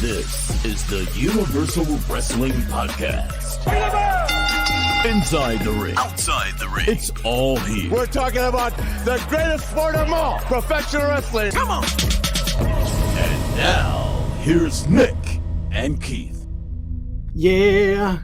This is the Universal Wrestling Podcast. Inside the ring, outside the ring, it's all here. We're talking about the greatest sport of all, professional wrestling. Come on! And now, here's Nick and Keith. Yeah.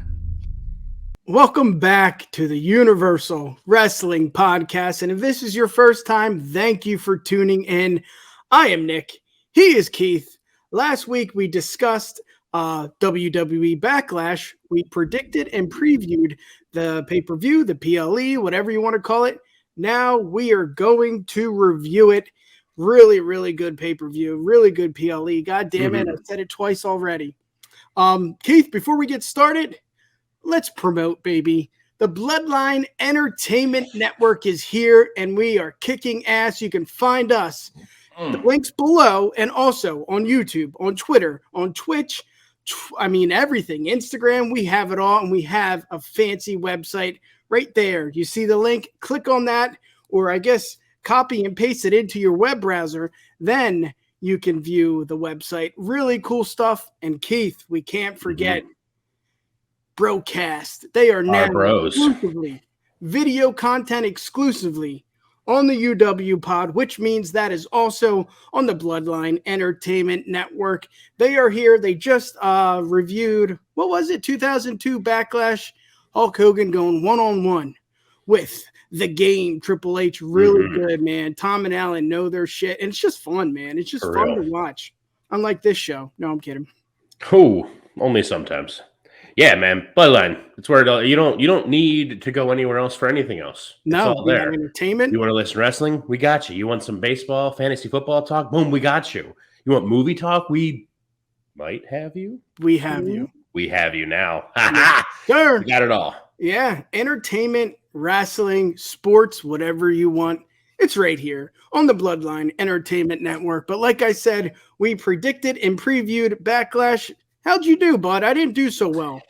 Welcome back to the Universal Wrestling Podcast. And if this is your first time, thank you for tuning in. I am Nick. He is Keith. Last week, we discussed WWE Backlash. We predicted and previewed the pay-per-view, the PLE, whatever you want to call it. Now we are going to review it. Really, really good pay-per-view. Really good PLE. God damn it. I said it twice already. Keith, before we get started, let's promote, baby. The Bloodline Entertainment Network is here, and we are kicking ass. You can find us. The links below, and also on YouTube, on Twitter, on Twitch, everything. Instagram, we have it all, and we have a fancy website right there. You see the link? Click on that, or I guess copy and paste it into your web browser. Then you can view the website. Really cool stuff. And Keith, we can't forget Broadcast. They are now exclusively video content exclusively on the UW pod, which means that is also on the Bloodline Entertainment Network. They are here. They just reviewed, 2002 Backlash, Hulk Hogan going one-on-one with the Game, Triple H. Really good, man. Tom and Alan know their shit, and it's just fun, man. It's just fun to watch. Unlike this show. No, I'm kidding. Oh, only sometimes. Yeah, man. Bloodline. It's where you don't need to go anywhere else for anything else. No, it's all there. Entertainment. You want to listen to wrestling? We got you. You want some baseball, fantasy football talk? Boom, we got you. You want movie talk? We might have you. We have you. We have you now. Sure. We got it all. Yeah. Entertainment, wrestling, sports, whatever you want. It's right here on the Bloodline Entertainment Network. But like I said, we predicted and previewed Backlash. How'd you do, bud? I didn't do so well.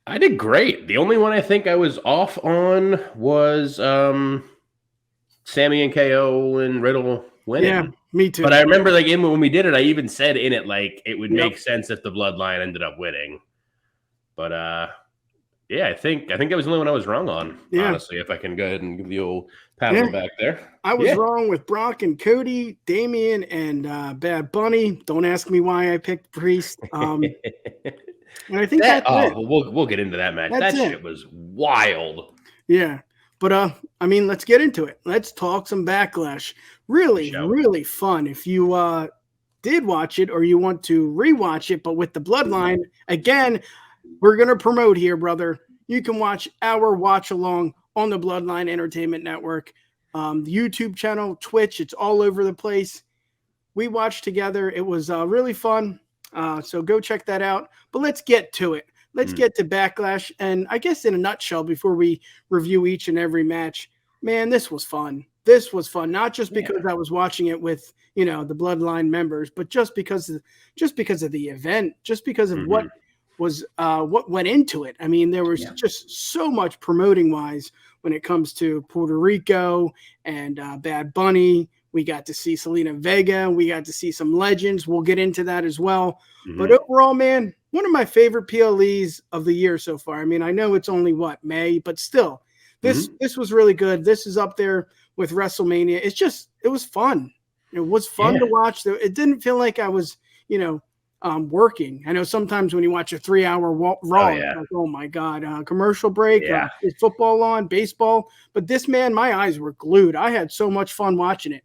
I did great. The only one I think I was off on was Sammy and KO and Riddle winning. Yeah, me too. But I remember when we did it, I even said in it it would make sense if the Bloodline ended up winning. But I think I was the only one I was wrong on. Yeah. Honestly, if I can go ahead and give the old pat on the back there. I was wrong with Brock and Cody, Damian, and Bad Bunny. Don't ask me why I picked Priest. And I think that's it. We'll get into that match. Shit was wild. Yeah. But let's get into it. Let's talk some Backlash. Really, really fun. If you did watch it or you want to rewatch it, but with the Bloodline, again, we're going to promote here, brother. You can watch our watch along on the Bloodline Entertainment Network, the YouTube channel, Twitch. It's all over the place. We watched together. It was really fun. So go check that out. But let's get to it. Let's get to Backlash. And I guess in a nutshell, before we review each and every match, man, this was fun. This was fun. Not just because I was watching it with, the Bloodline members, but just because of the event, just because of what went into it. I mean, there was just so much promoting wise when it comes to Puerto Rico and Bad Bunny. We got to see Savio Vega. We got to see some legends. We'll get into that as well. But overall, man, one of my favorite PLEs of the year so far. I mean, I know it's only May, but still, this was really good. This is up there with WrestleMania. It was fun. It was fun to watch. It didn't feel like I was, working. I know sometimes when you watch a 3-hour Raw, like, oh my God, commercial break, is football on, baseball. But this, man, my eyes were glued. I had so much fun watching it.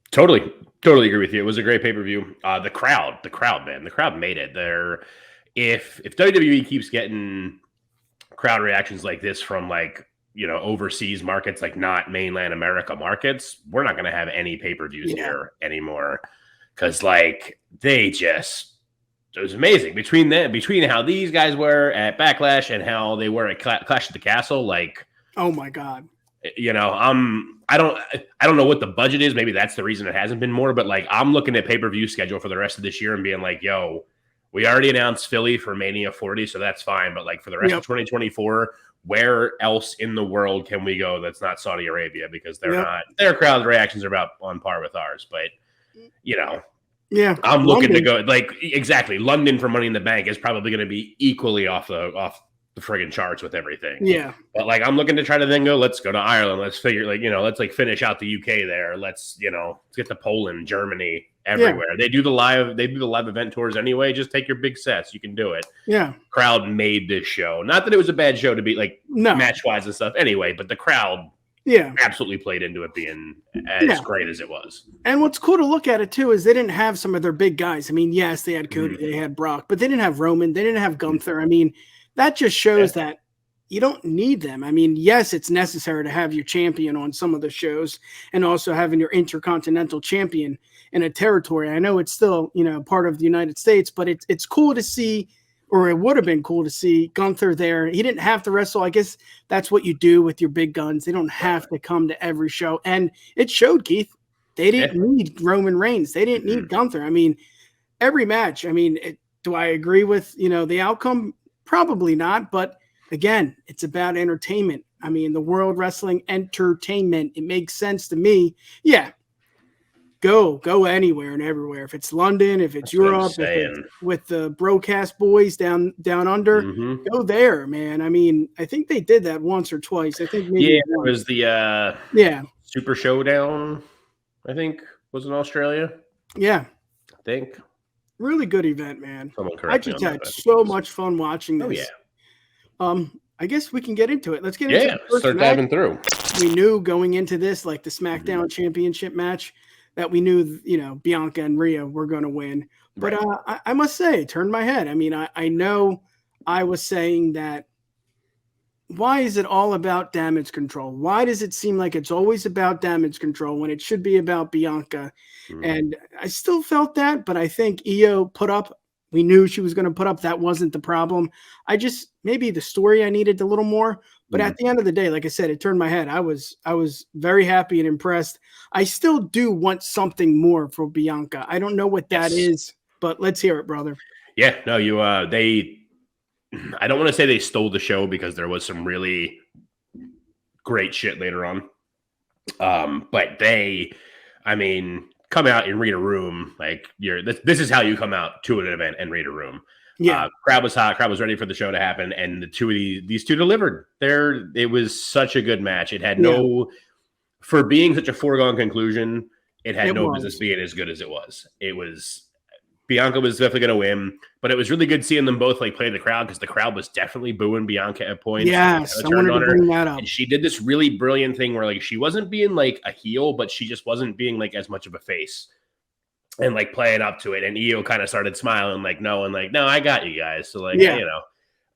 Totally agree with you. It was a great pay-per-view. The crowd, man, the crowd made it there. If WWE keeps getting crowd reactions like this from overseas markets, like not mainland America markets, we're not going to have any pay-per-views here anymore. Because it was amazing between how these guys were at Backlash and how they were at Clash at the Castle. Oh my God. I don't know what the budget is. Maybe that's the reason it hasn't been more, but I'm looking at pay-per-view schedule for the rest of this year and being like, yo, we already announced Philly for Mania 40, so that's fine. But for the rest of 2024, where else in the world can we go that's not Saudi Arabia? Because they're not, their crowd reactions are about on par with ours. But Yeah, I'm looking to go exactly. London for Money in the Bank is probably going to be equally off the friggin' charts with everything. Yeah, but I'm looking to try to then go. Let's go to Ireland. Let's figure let's finish out the UK there. Let's get to Poland, Germany, everywhere. Yeah. They do the live event tours anyway. Just take your big sets. You can do it. Yeah, crowd made this show. Not that it was a bad show to be match wise and stuff. Anyway, but the crowd. Yeah, absolutely played into it being as great as it was. And what's cool to look at it too is they didn't have some of their big guys. I mean, yes, they had Cody, they had Brock, but they didn't have Roman, they didn't have Gunther. I mean, that just shows that you don't need them. I mean, yes, it's necessary to have your champion on some of the shows and also having your intercontinental champion in a territory. I know it's still, part of the United States, but it's cool to see. Or it would have been cool to see Gunther there. He didn't have to wrestle. I guess that's what you do with your big guns. They don't have to come to every show. And it showed, Keith. They didn't need Roman Reigns. They didn't need Gunther. I mean, every match. I mean, do I agree with, the outcome? Probably not. But again, it's about entertainment. I mean, the World Wrestling Entertainment. It makes sense to me. Yeah. Go anywhere and everywhere. If it's London, if it's Europe, if it's with the broadcast boys down under, go there, man. I mean, I think they did that once or twice. I think maybe it was the Super Showdown. I think was in Australia. Yeah, I think really good event, man. I just had so much fun watching this. Oh yeah. I guess we can get into it. Let's get into it. Start diving through. We knew going into this, like the SmackDown Championship match, that we knew, Bianca and Rhea were going to win. But I must say, it turned my head. I mean, I know I was saying that, why is it all about damage control? Why does it seem like it's always about damage control when it should be about Bianca? And I still felt that, but I think IYO put up, we knew she was going to put up, that wasn't the problem. Maybe the story I needed a little more. But at the end of the day, like I said, it turned my head. I was very happy and impressed. I still do want something more for Bianca. I don't know what that is, but let's hear it, brother. Yeah, no, I don't want to say they stole the show because there was some really great shit later on. But come out and read a room. This is how you come out to an event and read a room. Yeah, crowd was hot. Crowd was ready for the show to happen, and these two delivered. It was such a good match. It had for being such a foregone conclusion, it had no business being as good as it was. Bianca was definitely going to win, but it was really good seeing them both play the crowd because the crowd was definitely booing Bianca at points. Yes, I wanted to bring that up. And she did this really brilliant thing where she wasn't being a heel, but she just wasn't being as much of a face. And playing up to it, and IYO kind of started smiling, no, I got you guys. So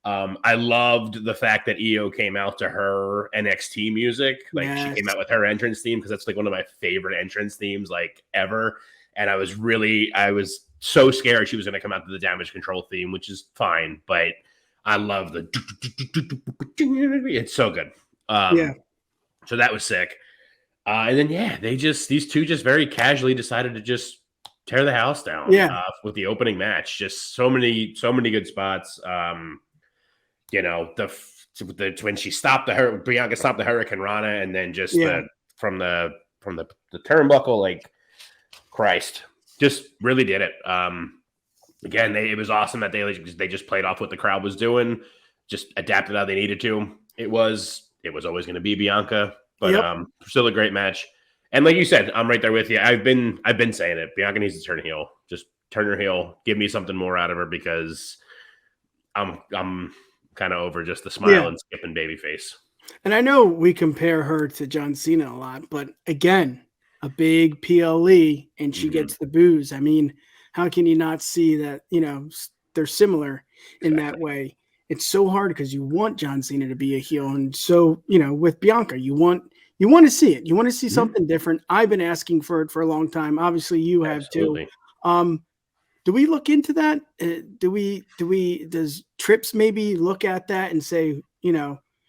I loved the fact that IYO came out to her NXT music, she came out with her entrance theme because that's one of my favorite entrance themes ever. And I was so scared she was going to come out to the damage control theme, which is fine, but I love it's so good. So that was sick. And then these two just very casually decided to just tear the house down with the opening match. Just so many good spots. When she stopped Bianca stopped the Hurricane Rana, and then just from the turnbuckle, Christ, just really did it. Again, it was awesome that they just played off what the crowd was doing, just adapted how they needed to. It was always going to be Bianca, but still a great match. And like you said, I'm right there with you. I've been saying it. Bianca needs to turn heel. Just turn her heel. Give me something more out of her because I'm kind of over just the smile and skipping babyface. And I know we compare her to John Cena a lot, but again, a big PLE and she gets the boos. I mean, how can you not see that, they're similar in that way? It's so hard because you want John Cena to be a heel. And so, with Bianca, you want to see it. You want to see something different. I've been asking for it for a long time. Obviously, you have too. Do we look into that? Does Trips maybe look at that and say,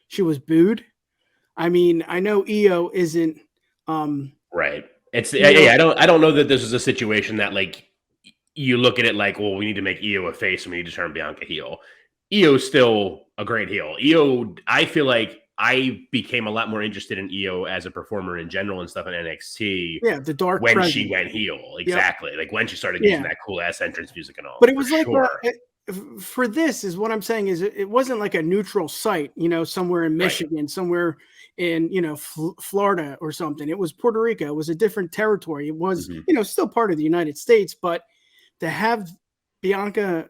she was booed? I mean, I know IYO isn't. Right. It's I don't know that this is a situation that you look at it we need to make IYO a face and we need to turn Bianca heel. IYO's still a great heel. IYO, I feel like I became a lot more interested in Io as a performer in general and stuff in NXT. Yeah, the dark when presence. she went heel, exactly. Like when she started using that cool ass entrance music and all. But it was like for this is what I'm saying is it wasn't like a neutral site, somewhere in Michigan, somewhere in Florida or something. It was Puerto Rico. It was a different territory. It was still part of the United States, but to have Bianca,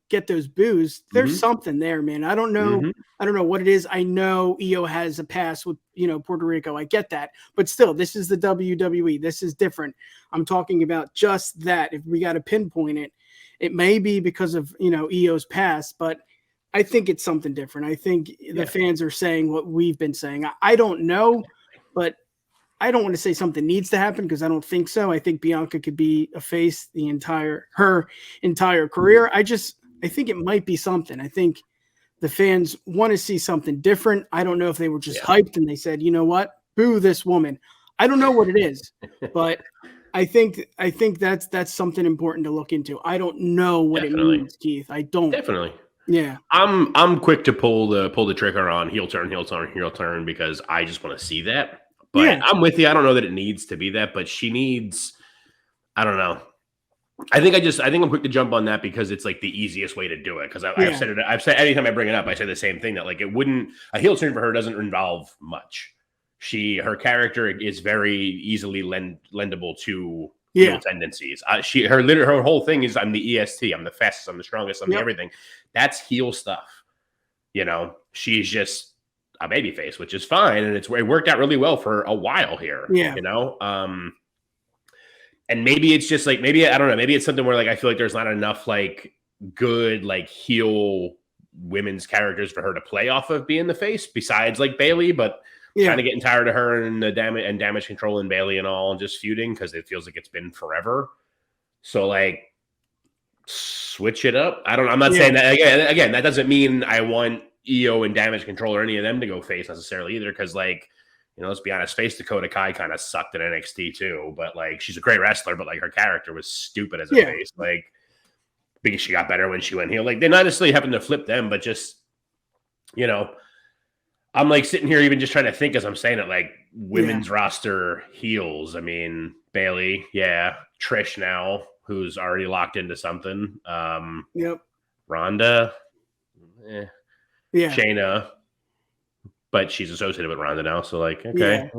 get those boos, there's something there, man. I don't know. I don't know what it is. I know Io has a past with, Puerto Rico. I get that. But still, this is the WWE. This is different. I'm talking about just that. If we got to pinpoint it, it may be because of, Io's past, but I think it's something different. I think the fans are saying what we've been saying. I don't know, but I don't want to say something needs to happen because I don't think so. I think Bianca could be a face her entire career. I think it might be something. I think the fans want to see something different. I don't know if they were just hyped and they said, you know what, boo this woman. I don't know what it is, but I think that's something important to look into. I don't know what it means, Keith. I don't. Definitely. Yeah. I'm quick to pull the trigger on heel turn because I just want to see that. But I'm with you. I don't know that it needs to be that, but she needs, I don't know. I think I'm quick to jump on that because it's like the easiest way to do it. Because I've said anytime I bring it up, I say the same thing that like a heel turn for her doesn't involve much. Her character is very easily lendable to heel tendencies. Her whole thing is I'm the EST, I'm the fastest, I'm the strongest, I'm the everything. That's heel stuff. She's just a babyface, which is fine, and it worked out really well for a while here. And maybe it's just like I don't know, maybe it's something where like I feel like there's not enough like good like heel women's characters for her to play off of being the face besides like Bayley, but kind of getting tired of her and the damage control and Bayley and all and just feuding because it feels like it's been forever. So like switch it up. I'm not saying that again, that doesn't mean I want Io and damage control or any of them to go face necessarily either. Cause like, let's be honest, face Dakota Kai kind of sucked at NXT too, but like, she's a great wrestler, but like her character was stupid as a face. Like because she got better when she went heel. Like they're not necessarily having to flip them, but just, I'm like sitting here even just trying to think as I'm saying it, like women's roster heels. I mean, Bayley, Trish now, who's already locked into something. Ronda, Shayna, but she's associated with Ronda now, so like, okay.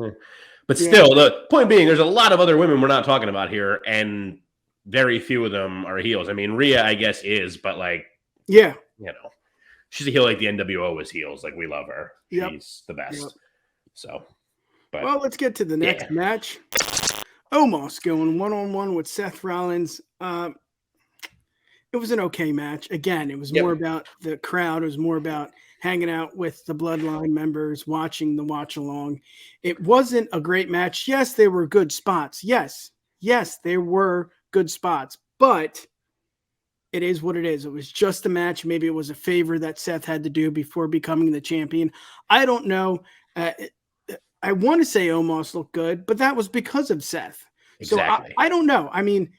But still, the point being, there's a lot of other women we're not talking about here, and very few of them are heels. I mean, Rhea, I guess, is, but like, she's a heel like the NWO was heels. Like, we love her. She's the best. So, but well, let's get to the next match. Omos going one-on-one with Seth Rollins. It was an okay match. Again, it was more about the crowd. It was more about hanging out with the Bloodline members, watching the watch along. It wasn't a great match. Yes, there were good spots. Yes, there were good spots, but it is what it is. It was just a match. Maybe it was a favor that Seth had to do before becoming the champion. I don't know. I want to say Omos looked good, but that was because of Seth. Exactly. So I don't know. I mean,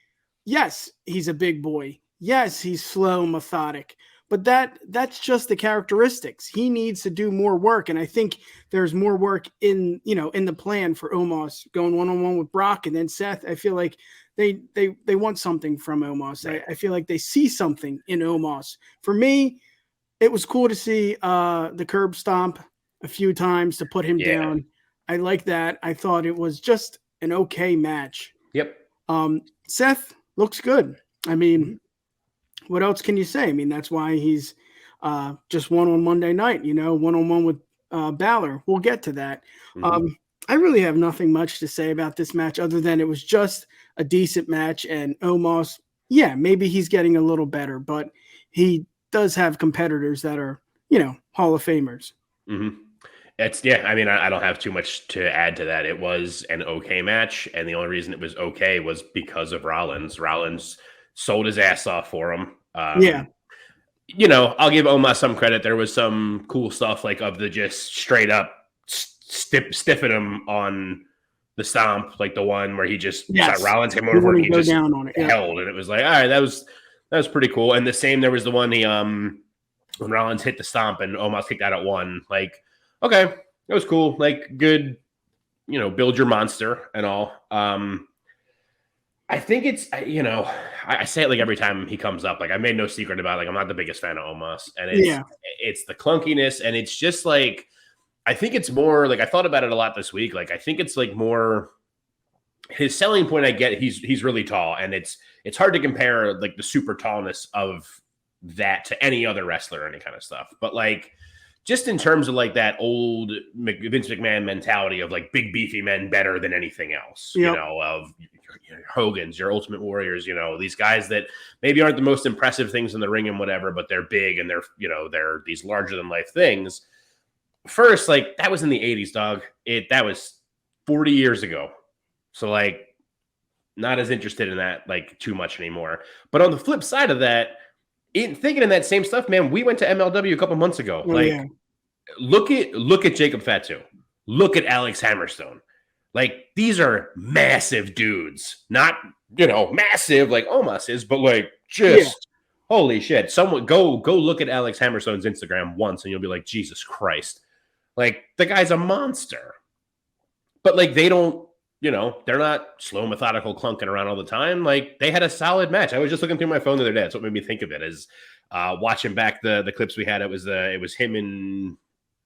yes, he's a big boy. Yes, he's slow, methodic, but that's just the characteristics. He needs to do more work, and I think there's more work in the plan for Omos going one-on-one with Brock and then Seth. I feel like they want something from Omos. Right. I feel like they see something in Omos. For me, it was cool to see the curb stomp a few times to put him down. I like that. I thought it was just an okay match. Yep. Seth looks good. I mean, what else can you say? I mean, that's why he's just won on Monday night, one-on-one with Balor. We'll get to that. I really have nothing much to say about this match other than it was just a decent match. And Omos, maybe he's getting a little better, but he does have competitors that are, Hall of Famers. I mean, I don't have too much to add to that. It was an okay match, and the only reason it was okay was because of Rollins. Rollins sold his ass off for him. I'll give Omos some credit. There was some cool stuff like of the just straight up stiffing him on the stomp, like the one where he just Rollins came over and he just down on it, held, and it was like, all right, that was pretty cool. And the same, there was the one when Rollins hit the stomp and Omos kicked out at one. Like, okay, It was cool. Like good, build your monster and all. I think it's, I say it like every time he comes up. Like I made no secret about it. Like I'm not the biggest fan of Omos, and it's the clunkiness, and it's just like I think it's more like I thought about it a lot this week. Like I think it's like more his selling point. I get he's really tall, and it's hard to compare like the super tallness of that to any other wrestler or any kind of stuff. But like just in terms of like that old Vince McMahon mentality of like big beefy men better than anything else, of your Hogan's, your Ultimate Warriors, these guys that maybe aren't the most impressive things in the ring and whatever, but they're big and they're these larger than life things. First, like that was in the 80s, dog. That was 40 years ago. So like not as interested in that like too much anymore. But on the flip side of that, thinking in that same stuff, man, we went to MLW a couple months ago. Look at Jacob Fatu. Look at Alex Hammerstone. Like these are massive dudes, not massive like Omos is, but like just holy shit. Someone go look at Alex Hammerstone's Instagram once, and you'll be like, Jesus Christ, like the guy's a monster. But like they don't. They're not slow, methodical, clunking around all the time. Like they had a solid match. I was just looking through my phone the other day. That's what made me think of it. Is watching back the clips we had. It was him and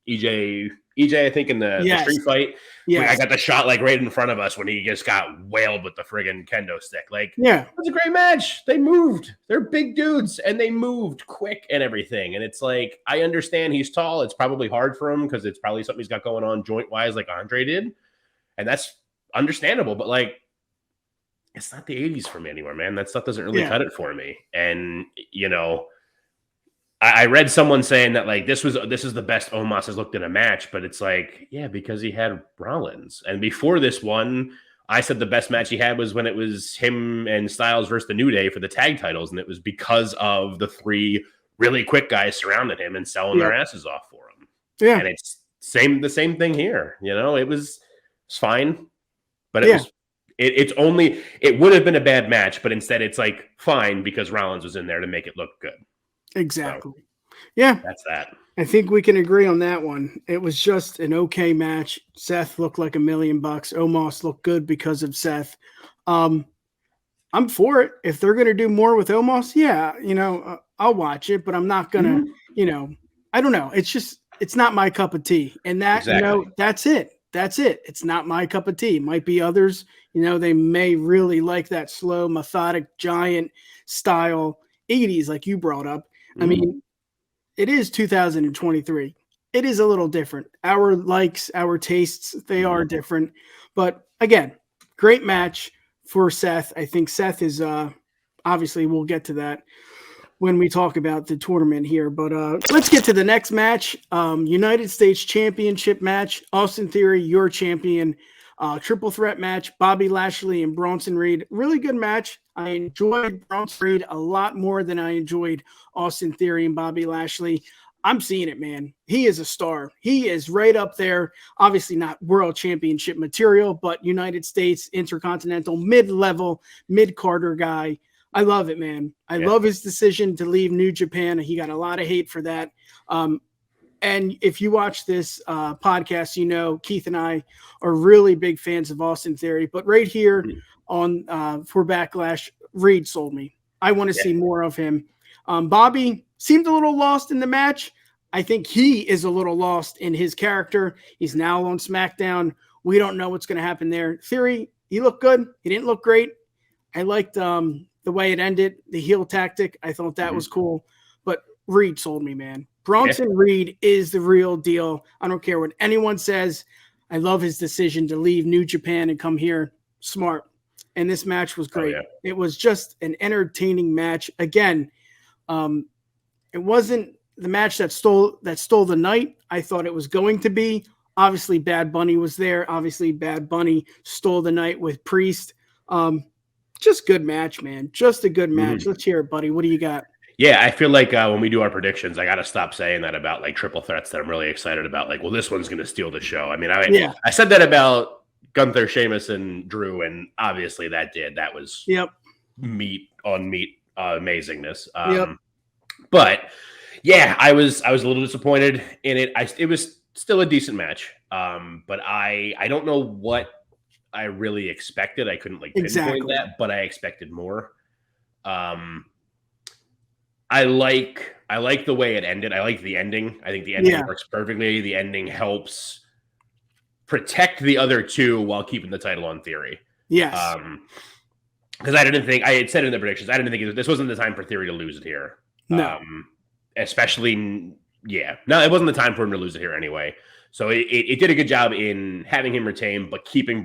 EJ, I think, in the street fight. Yeah, I got the shot like right in front of us when he just got wailed with the friggin' kendo stick. Like, it was a great match. They moved. They're big dudes, and they moved quick and everything. And it's like I understand he's tall. It's probably hard for him because it's probably something he's got going on joint wise, like Andre did, and that's understandable, but like it's not the 80s for me anymore, man. That stuff doesn't really cut it for me. And I read someone saying that like this is the best Omos has looked in a match, but it's like because he had Rollins, and before this one I said the best match he had was when it was him and Styles versus the New Day for the tag titles, and it was because of the three really quick guys surrounding him and selling their asses off for him. And it's the same thing here. It's fine. But it would have been a bad match, but instead it's like fine because Rollins was in there to make it look good. Exactly. So, that's that. I think we can agree on that one. It was just an okay match. Seth looked like $1 million. Omos looked good because of Seth. I'm for it. If they're going to do more with Omos, I'll watch it, but I'm not going to, I don't know. It's not my cup of tea. And that, that's it. That's it. It's not my cup of tea. It might be others. They may really like that slow, methodic, giant style 80s like you brought up. I mean, it is 2023. It is a little different. Our likes, our tastes, they are different. But again, great match for Seth. I think Seth is obviously we'll get to that when we talk about the tournament here. But let's get to the next match. United States Championship match. Austin Theory, your champion. Triple threat match. Bobby Lashley and Bronson Reed. Really good match. I enjoyed Bronson Reed a lot more than I enjoyed Austin Theory and Bobby Lashley. I'm seeing it, man. He is a star. He is right up there. Obviously not world championship material, but United States Intercontinental mid-level, mid-carder guy. I love it, man. I love his decision to leave New Japan. He got a lot of hate for that. And if you watch this podcast, Keith and I are really big fans of Austin Theory. But right here on for Backlash, Reed sold me. I want to see more of him. Bobby seemed a little lost in the match. I think he is a little lost in his character. He's now on SmackDown. We don't know what's going to happen there. Theory, he looked good. He didn't look great. I liked the way it ended, the heel tactic. I thought that was cool. But Reed sold me, man. Bronson Reed is the real deal. I don't care what anyone says. I love his decision to leave New Japan and come here. Smart. And this match was great. It was just an entertaining match. Again, it wasn't the match that stole the night. I thought it was going to be. Obviously, Bad Bunny was there. Obviously, Bad Bunny stole the night with Priest. Just good match, man. Just a good match. Let's hear it, buddy. What do you got? Yeah, I feel like when we do our predictions, I got to stop saying that about like triple threats that I'm really excited about. Like, well, this one's going to steal the show. I mean, I said that about Gunther, Sheamus, and Drew, and obviously that did. That was meat on meat amazingness. But yeah, I was a little disappointed in it. It was still a decent match. But I don't know what I really expected. I couldn't like pinpoint that, but I expected more. I like the way it ended. I like the ending. I think the ending works perfectly. The ending helps protect the other two while keeping the title on Theory. Yes. Because I didn't think, I had said in the predictions, I didn't think this wasn't the time for Theory to lose it here. No. Especially, no, it wasn't the time for him to lose it here anyway. So it did a good job in having him retain, but keeping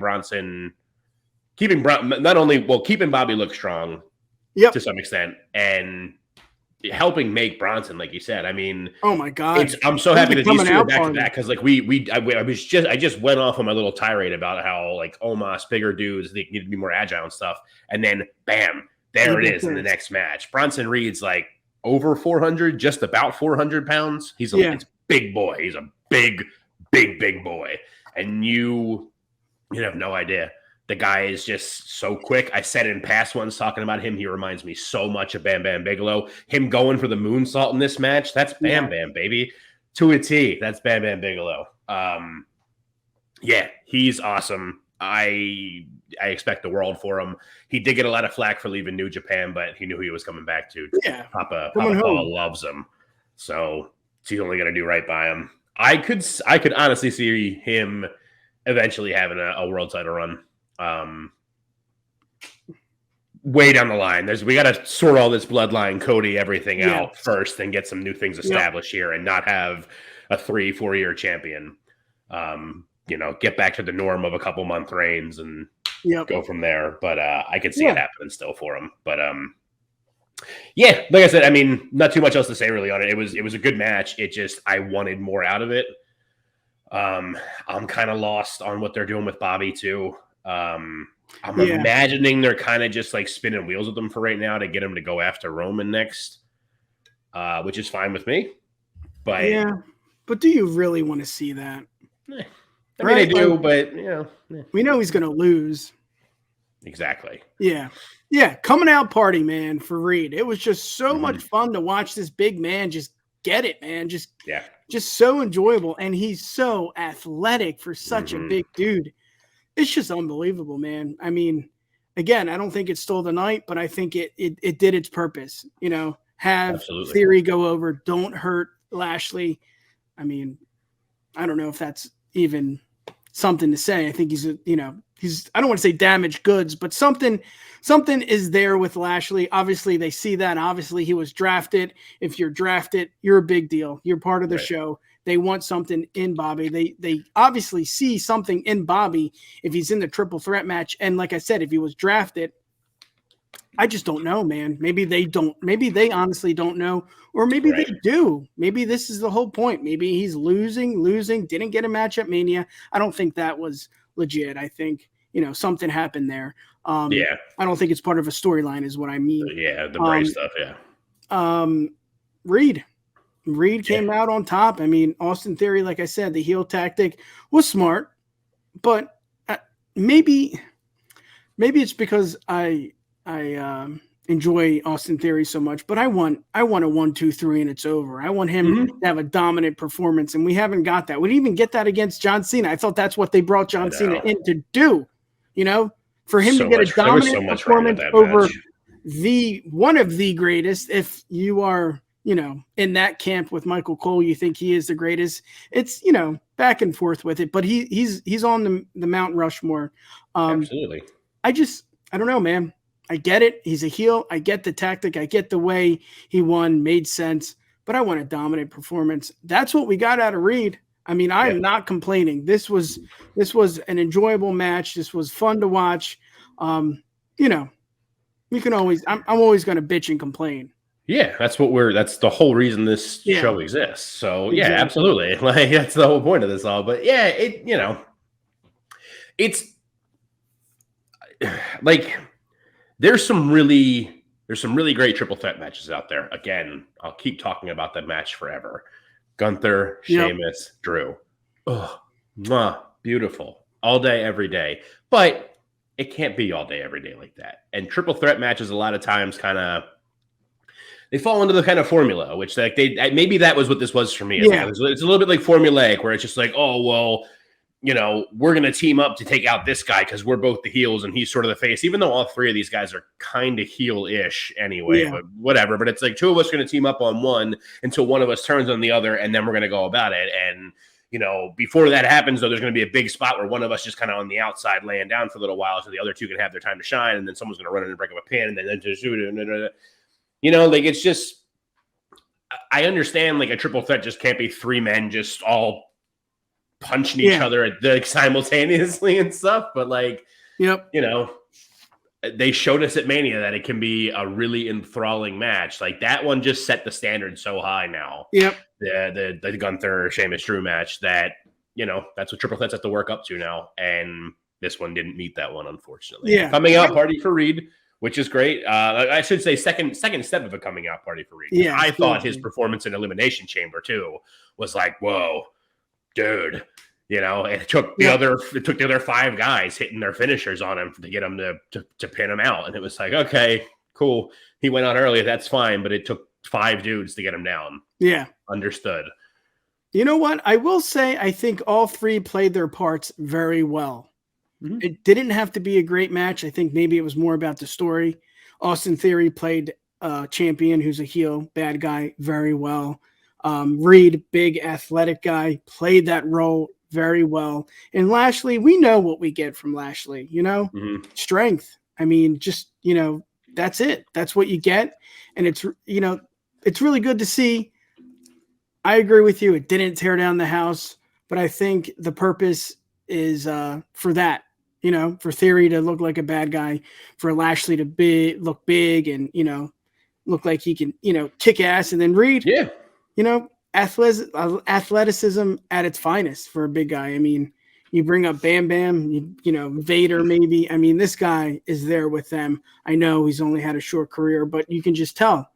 keeping Bobby look strong to some extent, and helping make Bronson, like you said. I mean, oh my God, I'm so happy that these two are back to back, because like I just went off on my little tirade about how like Omos, bigger dudes, they need to be more agile and stuff, and then bam, there it is in the next match. Bronson Reed's like over 400, just about 400 pounds. He's a big boy. He's a big boy, and you have no idea. The guy is just so quick. I said in past ones talking about him, he reminds me so much of Bam Bam Bigelow. Him going for the moonsault in this match, that's Bam Bam, baby. To a T, that's Bam Bam Bigelow. He's awesome. I expect the world for him. He did get a lot of flack for leaving New Japan, but he knew he was coming back to. Papa Paul loves him, so he's only going to do right by him. I could honestly see him eventually having a world title run. Way down the line. We got to sort all this bloodline, Cody, everything out first, and get some new things established here, and not have a 3-4 year champion. Get back to the norm of a couple month reigns and go from there. But I could see it happening still for him. But like I said, I mean, not too much else to say really on it. It was a good match. It just, I wanted more out of it. I'm kind of lost on what they're doing with Bobby too. I'm imagining they're kind of just like spinning wheels with him for right now to get him to go after Roman next, which is fine with me. But but do you really want to see that? I mean, I do, but we know he's going to lose. Exactly. Yeah. Coming out party, man, for Reed. It was just so much fun to watch this big man just get it, man. Just so enjoyable, and he's so athletic for such a big dude. It's just unbelievable, man. I mean, again, I don't think it stole the night, but I think it did its purpose. Have Theory go over, don't hurt Lashley. I mean, I don't know if that's even something to say. I think he's I don't want to say damaged goods, but something is there with Lashley. Obviously, they see that. Obviously, he was drafted. If you're drafted, you're a big deal. You're part of the show. They want something in Bobby. They obviously see something in Bobby if he's in the triple threat match. And like I said, if he was drafted, I just don't know, man. Maybe they don't. Maybe they honestly don't know, or maybe they do. Maybe this is the whole point. Maybe he's losing, didn't get a match at Mania. I don't think that was legit. I think, something happened there. I don't think it's part of a storyline is what I mean. The Bray stuff, Reed came out on top. I mean, Austin Theory, like I said, the heel tactic was smart, but maybe it's because I enjoy Austin Theory so much, but I want a 1, 2, 3 and it's over. I want him to have a dominant performance, and we haven't got that. We didn't even get that against John Cena. I thought that's what they brought John Cena in to do, for him to get a dominant performance over one of the greatest. If you are, in that camp with Michael Cole, you think he is the greatest. It's, back and forth with it, but he's on the Mount Rushmore. Absolutely. I don't know, man. I get it. He's a heel. I get the tactic. I get the way he won. Made sense. But I want a dominant performance. That's what we got out of Reed. I mean, I'm not complaining. This was an enjoyable match. This was fun to watch. You can always. I'm always going to bitch and complain. Yeah, that's the whole reason this show exists. So exactly. Absolutely. Like, that's the whole point of this all. But it's like. There's some really great triple threat matches out there. Again, I'll keep talking about that match forever. Gunther, Sheamus, Drew. Oh, beautiful. All day, every day. But it can't be all day, every day like that. And triple threat matches a lot of times kind of they fall into the kind of formula, which like maybe that was what this was for me. It's, Yeah. it's a little bit like formulaic, where it's just like, oh well, we're gonna team up to take out this guy because we're both the heels and he's sort of the face. Even though all three of these guys are kind of heel-ish anyway, but whatever. But it's like two of us are gonna team up on one until one of us turns on the other, and then we're gonna go about it. And before that happens, though, there's going to be a big spot where one of us just kind of on the outside laying down for a little while so the other two can have their time to shine, and then someone's going to run in and break up a pin, and then just like it's just, I understand like a triple threat just can't be three men just all punching each other simultaneously and stuff, but like, they showed us at Mania that it can be a really enthralling match. Like that one just set the standard so high now. Yep. The Gunther Sheamus Drew match that, that's what triple threats have to work up to now. And this one didn't meet that one, unfortunately. Yeah. Coming out party for Reed, which is great. I should say second step of a coming out party for Reed. Yeah. I thought his performance in Elimination Chamber too was like, whoa, dude. It took the other five guys hitting their finishers on him to get him to pin him out. And it was like, okay, cool. He went on early. That's fine. But it took five dudes to get him down. Yeah. Understood. You know what? I will say, I think all three played their parts very well. Mm-hmm. It didn't have to be a great match. I think maybe it was more about the story. Austin Theory played champion who's a heel, bad guy, very well. Reed, big athletic guy, played that role very well. And Lashley, we know what we get from Lashley, strength. I mean, just, that's it. That's what you get. And it's really good to see. I agree with you. It didn't tear down the house, but I think the purpose is for that, for Theory to look like a bad guy, for Lashley to look big and, look like he can, kick ass. And then Reed, athleticism at its finest for a big guy. I mean, you bring up Bam Bam, Vader maybe. I mean, this guy is there with them. I know he's only had a short career, but you can just tell.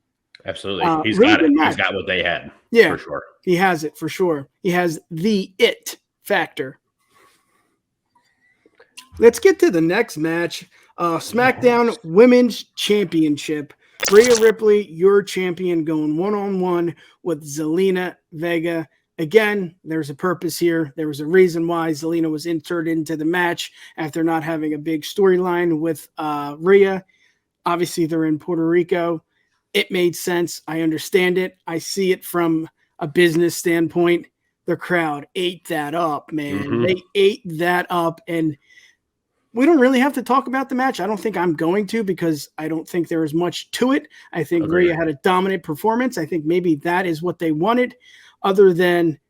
Absolutely. He's got it. He's got what they had. Yeah, for sure. He has it for sure. He has the it factor. Let's get to the next match. SmackDown Women's Championship. Rhea Ripley, your champion, going one-on-one with Zelina Vega. Again, there's a purpose here. There was a reason why Zelina was entered into the match after not having a big storyline with Rhea. Obviously, they're in Puerto Rico. It made sense. I understand it. I see it from a business standpoint. The crowd ate that up, man. Mm-hmm. They ate that up, and we don't really have to talk about the match. I don't think I'm going to, because I don't think there is much to it. I think Rhea had a dominant performance. I think maybe that is what they wanted, other than,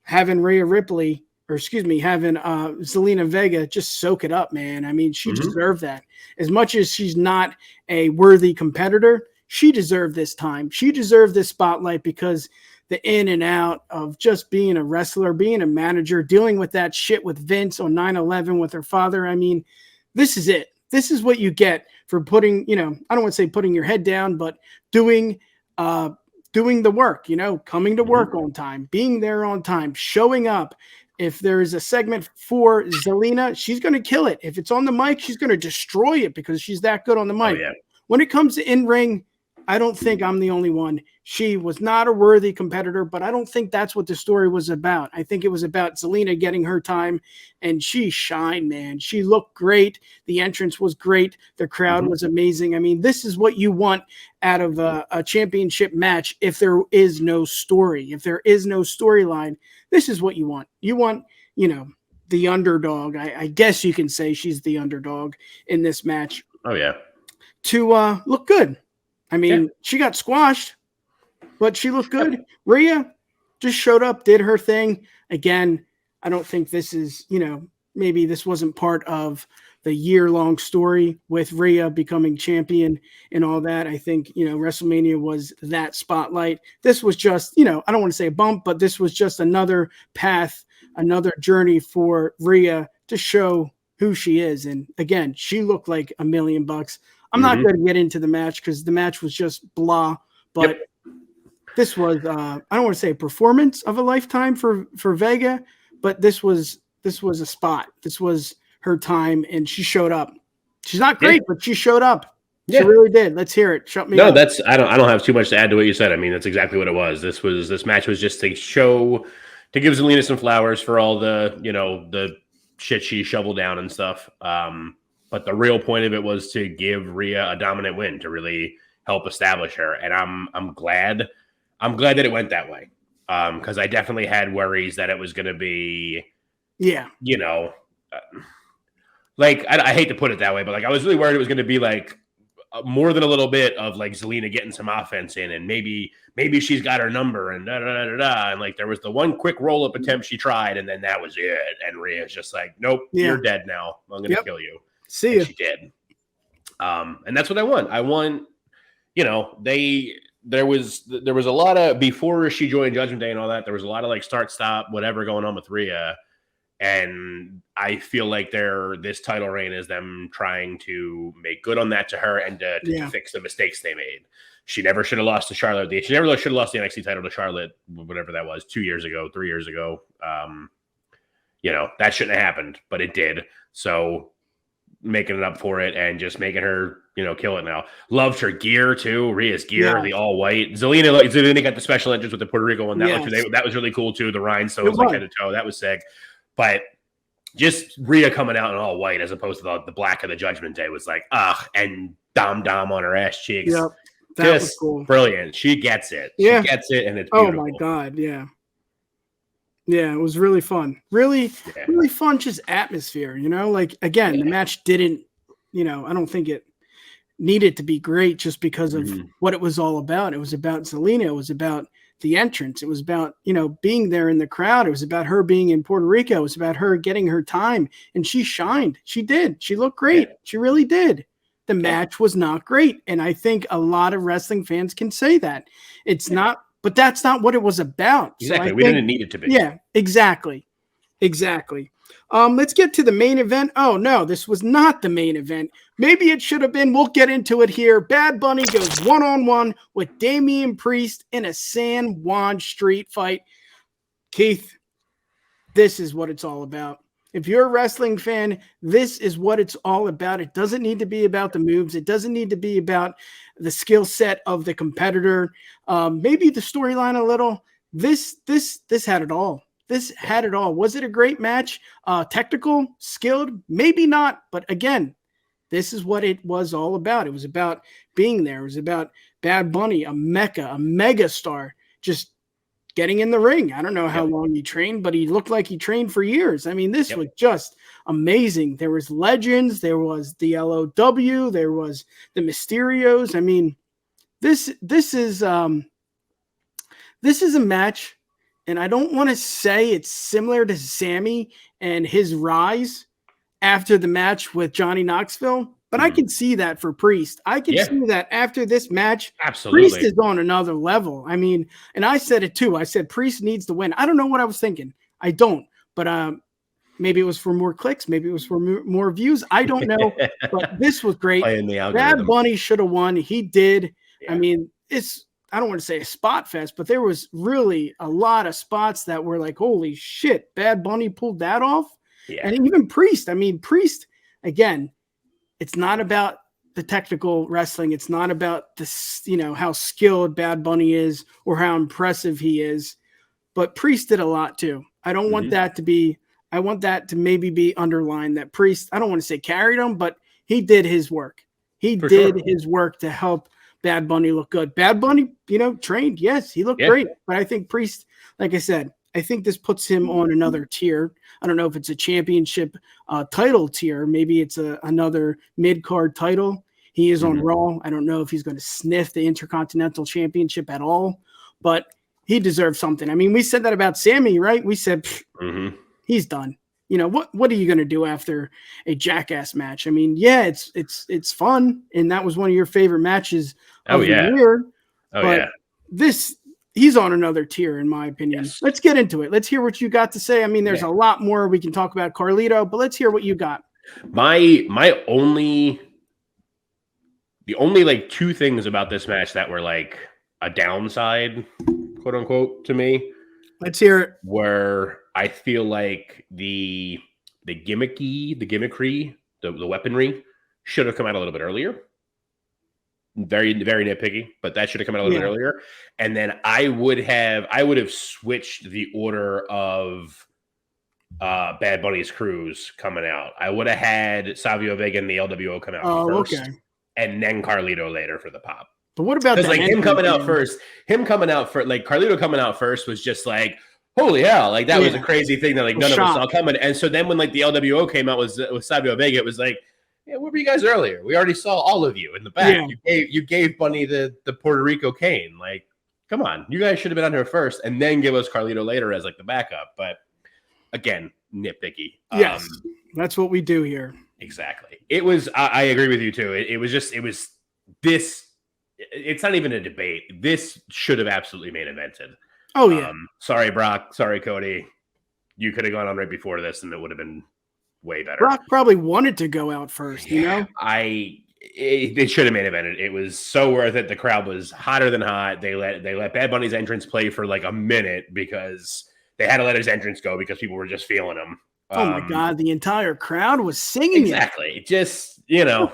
having Rhea Ripley, having Zelina Vega just soak it up, man. I mean, she deserved that. As much as she's not a worthy competitor, she deserved this time. She deserved this spotlight, because the in and out of just being a wrestler, being a manager, dealing with that shit with Vince on 9/11 with her father. I mean, this is it. This is what you get for putting, I don't want to say putting your head down, but doing the work, coming to work on time, being there on time, showing up. If there is a segment for Zelina, she's going to kill it. If it's on the mic, she's going to destroy it, because she's that good on the mic. Oh, yeah. When it comes to in-ring, I don't think I'm the only one. She was not a worthy competitor, but I don't think that's what the story was about. I think it was about Zelina getting her time, and she shined, man. She looked great. The entrance was great. The crowd was amazing. I mean, this is what you want out of a championship match. If there is no story, if there is no storyline, this is what you want. You want, the underdog. I guess you can say she's the underdog in this match. Oh, yeah. To look good. I mean, she got squashed, but she looked good. Rhea just showed up, did her thing. Again, I don't think this is, maybe this wasn't part of the year-long story with Rhea becoming champion and all that. I think, WrestleMania was that spotlight. This was just, I don't want to say a bump, but this was just another path, another journey for Rhea to show who she is. And again, she looked like $1 million. I'm not going to get into the match, because the match was just blah, but this was, I don't want to say a performance of a lifetime for Vega, but this was a spot. This was her time, and she showed up. She's not great, but she showed up. She really did. Let's hear it. Shut me up. No, I don't have too much to add to what you said. I mean, that's exactly what it was. This match was just to give Zelina some flowers for all the, the shit she shoveled down and stuff. But the real point of it was to give Rhea a dominant win to really help establish her. And I'm glad that it went that way. Because I definitely had worries that it was going to be, like, I hate to put it that way, but like I was really worried it was going to be like more than a little bit of like Zelina getting some offense in, and maybe she's got her number and and like there was the one quick roll up attempt she tried, and then that was it. And Rhea's just like, nope, you're dead now. I'm going to kill you. See you. She did. And that's what I want. I want, there was a lot of, before she joined Judgment Day and all that, there was a lot of like start, stop, whatever going on with Rhea. And I feel like this title reign is them trying to make good on that to her and to fix the mistakes they made. She never should have lost to Charlotte. She never should have lost the NXT title to Charlotte, whatever that was, 2 years ago, 3 years ago. That shouldn't have happened, but it did. So making it up for it and just making her, kill it now. Loved her gear too. Rhea's gear, the all white. Zelina got the special entrance with the Puerto Rico one. That was really cool too. The rhinestones like head to toe. That was sick. But just Rhea coming out in all white as opposed to the black of the Judgment Day was like, and Dom on her ass cheeks. Yep. That was cool. Brilliant. She gets it. Yeah. She gets it, and it's beautiful. Oh my God. Yeah. Yeah, it was really fun. Really fun just atmosphere, like again, the match didn't, I don't think it needed to be great just because of what it was all about. It was about Zelina. It was about the entrance. It was about, being there in the crowd. It was about her being in Puerto Rico. It was about her getting her time, and she shined. She did. She looked great. Yeah. She really did. The match was not great. And I think a lot of wrestling fans can say that. It's not, but that's not what it was about. Exactly. So we didn't need it to be. Yeah, exactly. Let's get to the main event. Oh no, this was not the main event. Maybe it should have been. We'll get into it here. Bad Bunny goes one-on-one with Damian Priest in a San Juan street fight. Keith, this is what it's all about. If you're a wrestling fan, this is what it's all about. It doesn't need to be about the moves. It doesn't need to be about the skill set of the competitor. Maybe the storyline a little. This had it all. This had it all. Was it a great match? Technical, skilled? Maybe not. But again, this is what it was all about. It was about being there. It was about Bad Bunny, a mega star, just getting in the ring. I don't know how long he trained, but he looked like he trained for years. I mean, this was just amazing. There was legends. There was the LOW. There was the Mysterios. I mean, this is a match, and I don't want to say it's similar to Sammy and his rise after the match with Johnny Knoxville, but I can see that for Priest. I can see that after this match, absolutely, Priest is on another level. I mean, and I said it too. I said Priest needs to win. I don't know what I was thinking. I don't, but maybe it was for more clicks. Maybe it was for more views. I don't know, but this was great. Bad Bunny should have won. He did. Yeah. I mean, I don't want to say a spot fest, but there was really a lot of spots that were like, holy shit, Bad Bunny pulled that off. Yeah. And even Priest. I mean, Priest, again, it's not about the technical wrestling. It's not about this, how skilled Bad Bunny is or how impressive he is. But Priest did a lot too. I don't want that to be, I want that to maybe be underlined that Priest, I don't want to say carried him, but he did his work. He did his work to help Bad Bunny look good. Bad Bunny, trained. Yes, he looked great. But I think Priest, like I said, I think this puts him on another tier. I don't know if it's a championship title tier. Maybe it's another mid-card title. He is on Raw. I don't know if he's going to sniff the Intercontinental Championship at all, but he deserves something. I mean, we said that about Sammy, right? We said he's done. What are you going to do after a Jackass match? I mean, it's fun, and that was one of your favorite matches of the year. He's on another tier, in my opinion. Yes. Let's get into it. Let's hear what you got to say. I mean, there's a lot more we can talk about Carlito, but let's hear what you got. The only like two things about this match that were like a downside, quote unquote, to me. Let's hear it. Where I feel like the gimmickry, the weaponry should have come out a little bit earlier. Very, very nitpicky, but that should have come out a little bit earlier. And then I would have switched the order of Bad Bunny's cruise coming out. I would have had Savio Vega and the LWO come out first, and then Carlito later for the pop. But what about like him coming out first? Him coming out for like Carlito coming out first was just like, holy hell! Like that was a crazy thing that like none of us saw coming. And so then when like the LWO came out with Savio Vega, it was like, yeah, where were you guys earlier? We already saw all of you in the back. Yeah. You gave Bunny the Puerto Rico cane. Like, come on, you guys should have been on here first, and then give us Carlito later as like the backup. But again, nitpicky. Yes, that's what we do here. Exactly. It was. I agree with you too. It was this. It's not even a debate. This should have absolutely main evented. Oh yeah. Sorry, Brock. Sorry, Cody. You could have gone on right before this, and it would have been way better. Brock probably wanted to go out first, you know? It should have main evented. It was so worth it. The crowd was hotter than hot. They let Bad Bunny's entrance play for like a minute because they had to let his entrance go because people were just feeling him. Oh my God, the entire crowd was singing exactly. it. Just, you know,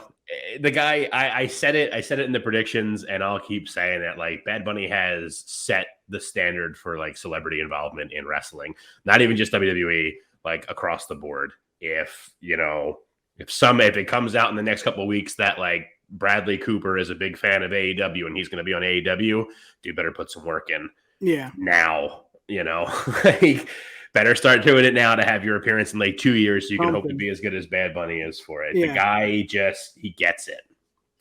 the guy, I said it in the predictions, and I'll keep saying it. Like, Bad Bunny has set the standard for like celebrity involvement in wrestling, not even just WWE, like across the board. If it comes out in the next couple of weeks that like Bradley Cooper is a big fan of AEW and he's going to be on AEW, you better put some work in. Yeah. Now, like, better start doing it now to have your appearance in like 2 years so you can hope to be as good as Bad Bunny is for it. Yeah. The guy he gets it.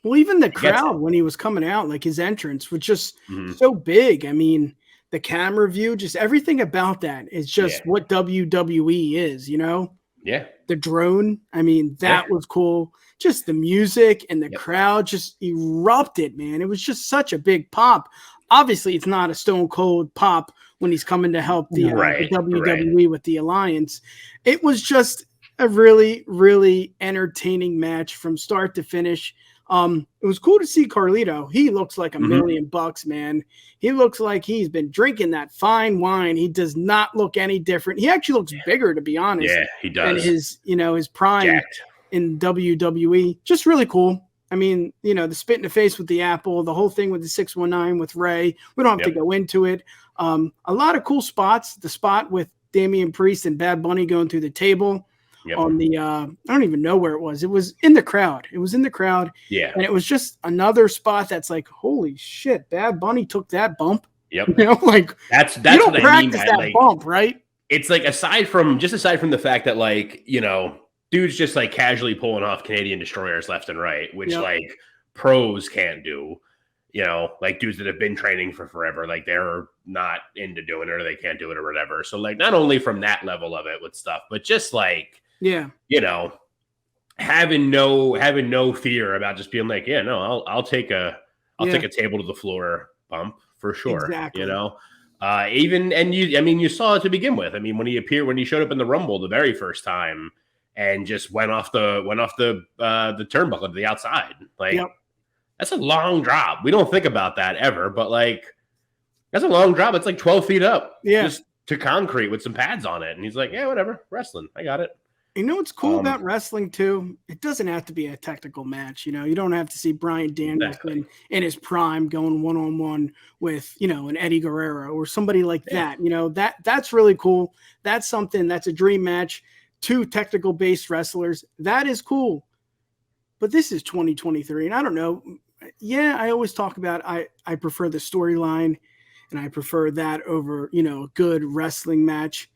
Well, even the crowd when he was coming out, like his entrance was just so big. I mean, the camera view, just everything about that is just what WWE is, you know? Yeah. The drone. I mean, that was cool. Just the music and the crowd just erupted, man. It was just such a big pop. Obviously, it's not a Stone Cold pop when he's coming to help the WWE with the alliance. It was just a really, really entertaining match from start to finish. It was cool to see Carlito. He looks like $1 million, man. He looks like he's been drinking that fine wine. He does not look any different. He actually looks bigger, to be honest. Yeah, he does. And his prime in WWE. Just really cool. I mean, the spit in the face with the apple, the whole thing with the 619 with Ray. We don't have to go into it. A lot of cool spots. The spot with Damian Priest and Bad Bunny going through the table. On the I don't even know where it was. It was in the crowd. Yeah. And it was just another spot that's like, holy shit, Bad Bunny took that bump. Yep. Like that's you don't what practice I mean that like, bump, right? It's like aside from the fact that like, dudes just like casually pulling off Canadian destroyers left and right, which like pros can't do. Like dudes that have been training for forever, like they're not into doing it or they can't do it or whatever. So like not only from that level of it with stuff, but just like having no fear about just being like, I'll take a table to the floor bump for sure. Exactly. You saw it to begin with. I mean, when he showed up in the Rumble the very first time and just went off the turnbuckle to the outside. Like that's a long drop. We don't think about that ever, but like that's a long drop. It's like 12 feet up. Yeah. Just to concrete with some pads on it. And he's like, yeah, whatever. Wrestling. I got it. You know what's cool about wrestling too? It doesn't have to be a technical match. You don't have to see Bryan Danielson in his prime going one-on-one with, an Eddie Guerrero or somebody like that. That's really cool. That's something that's a dream match. 2 technical based wrestlers. That is cool. But this is 2023. And I don't know. Yeah, I always talk about I prefer the storyline and I prefer that over, a good wrestling match.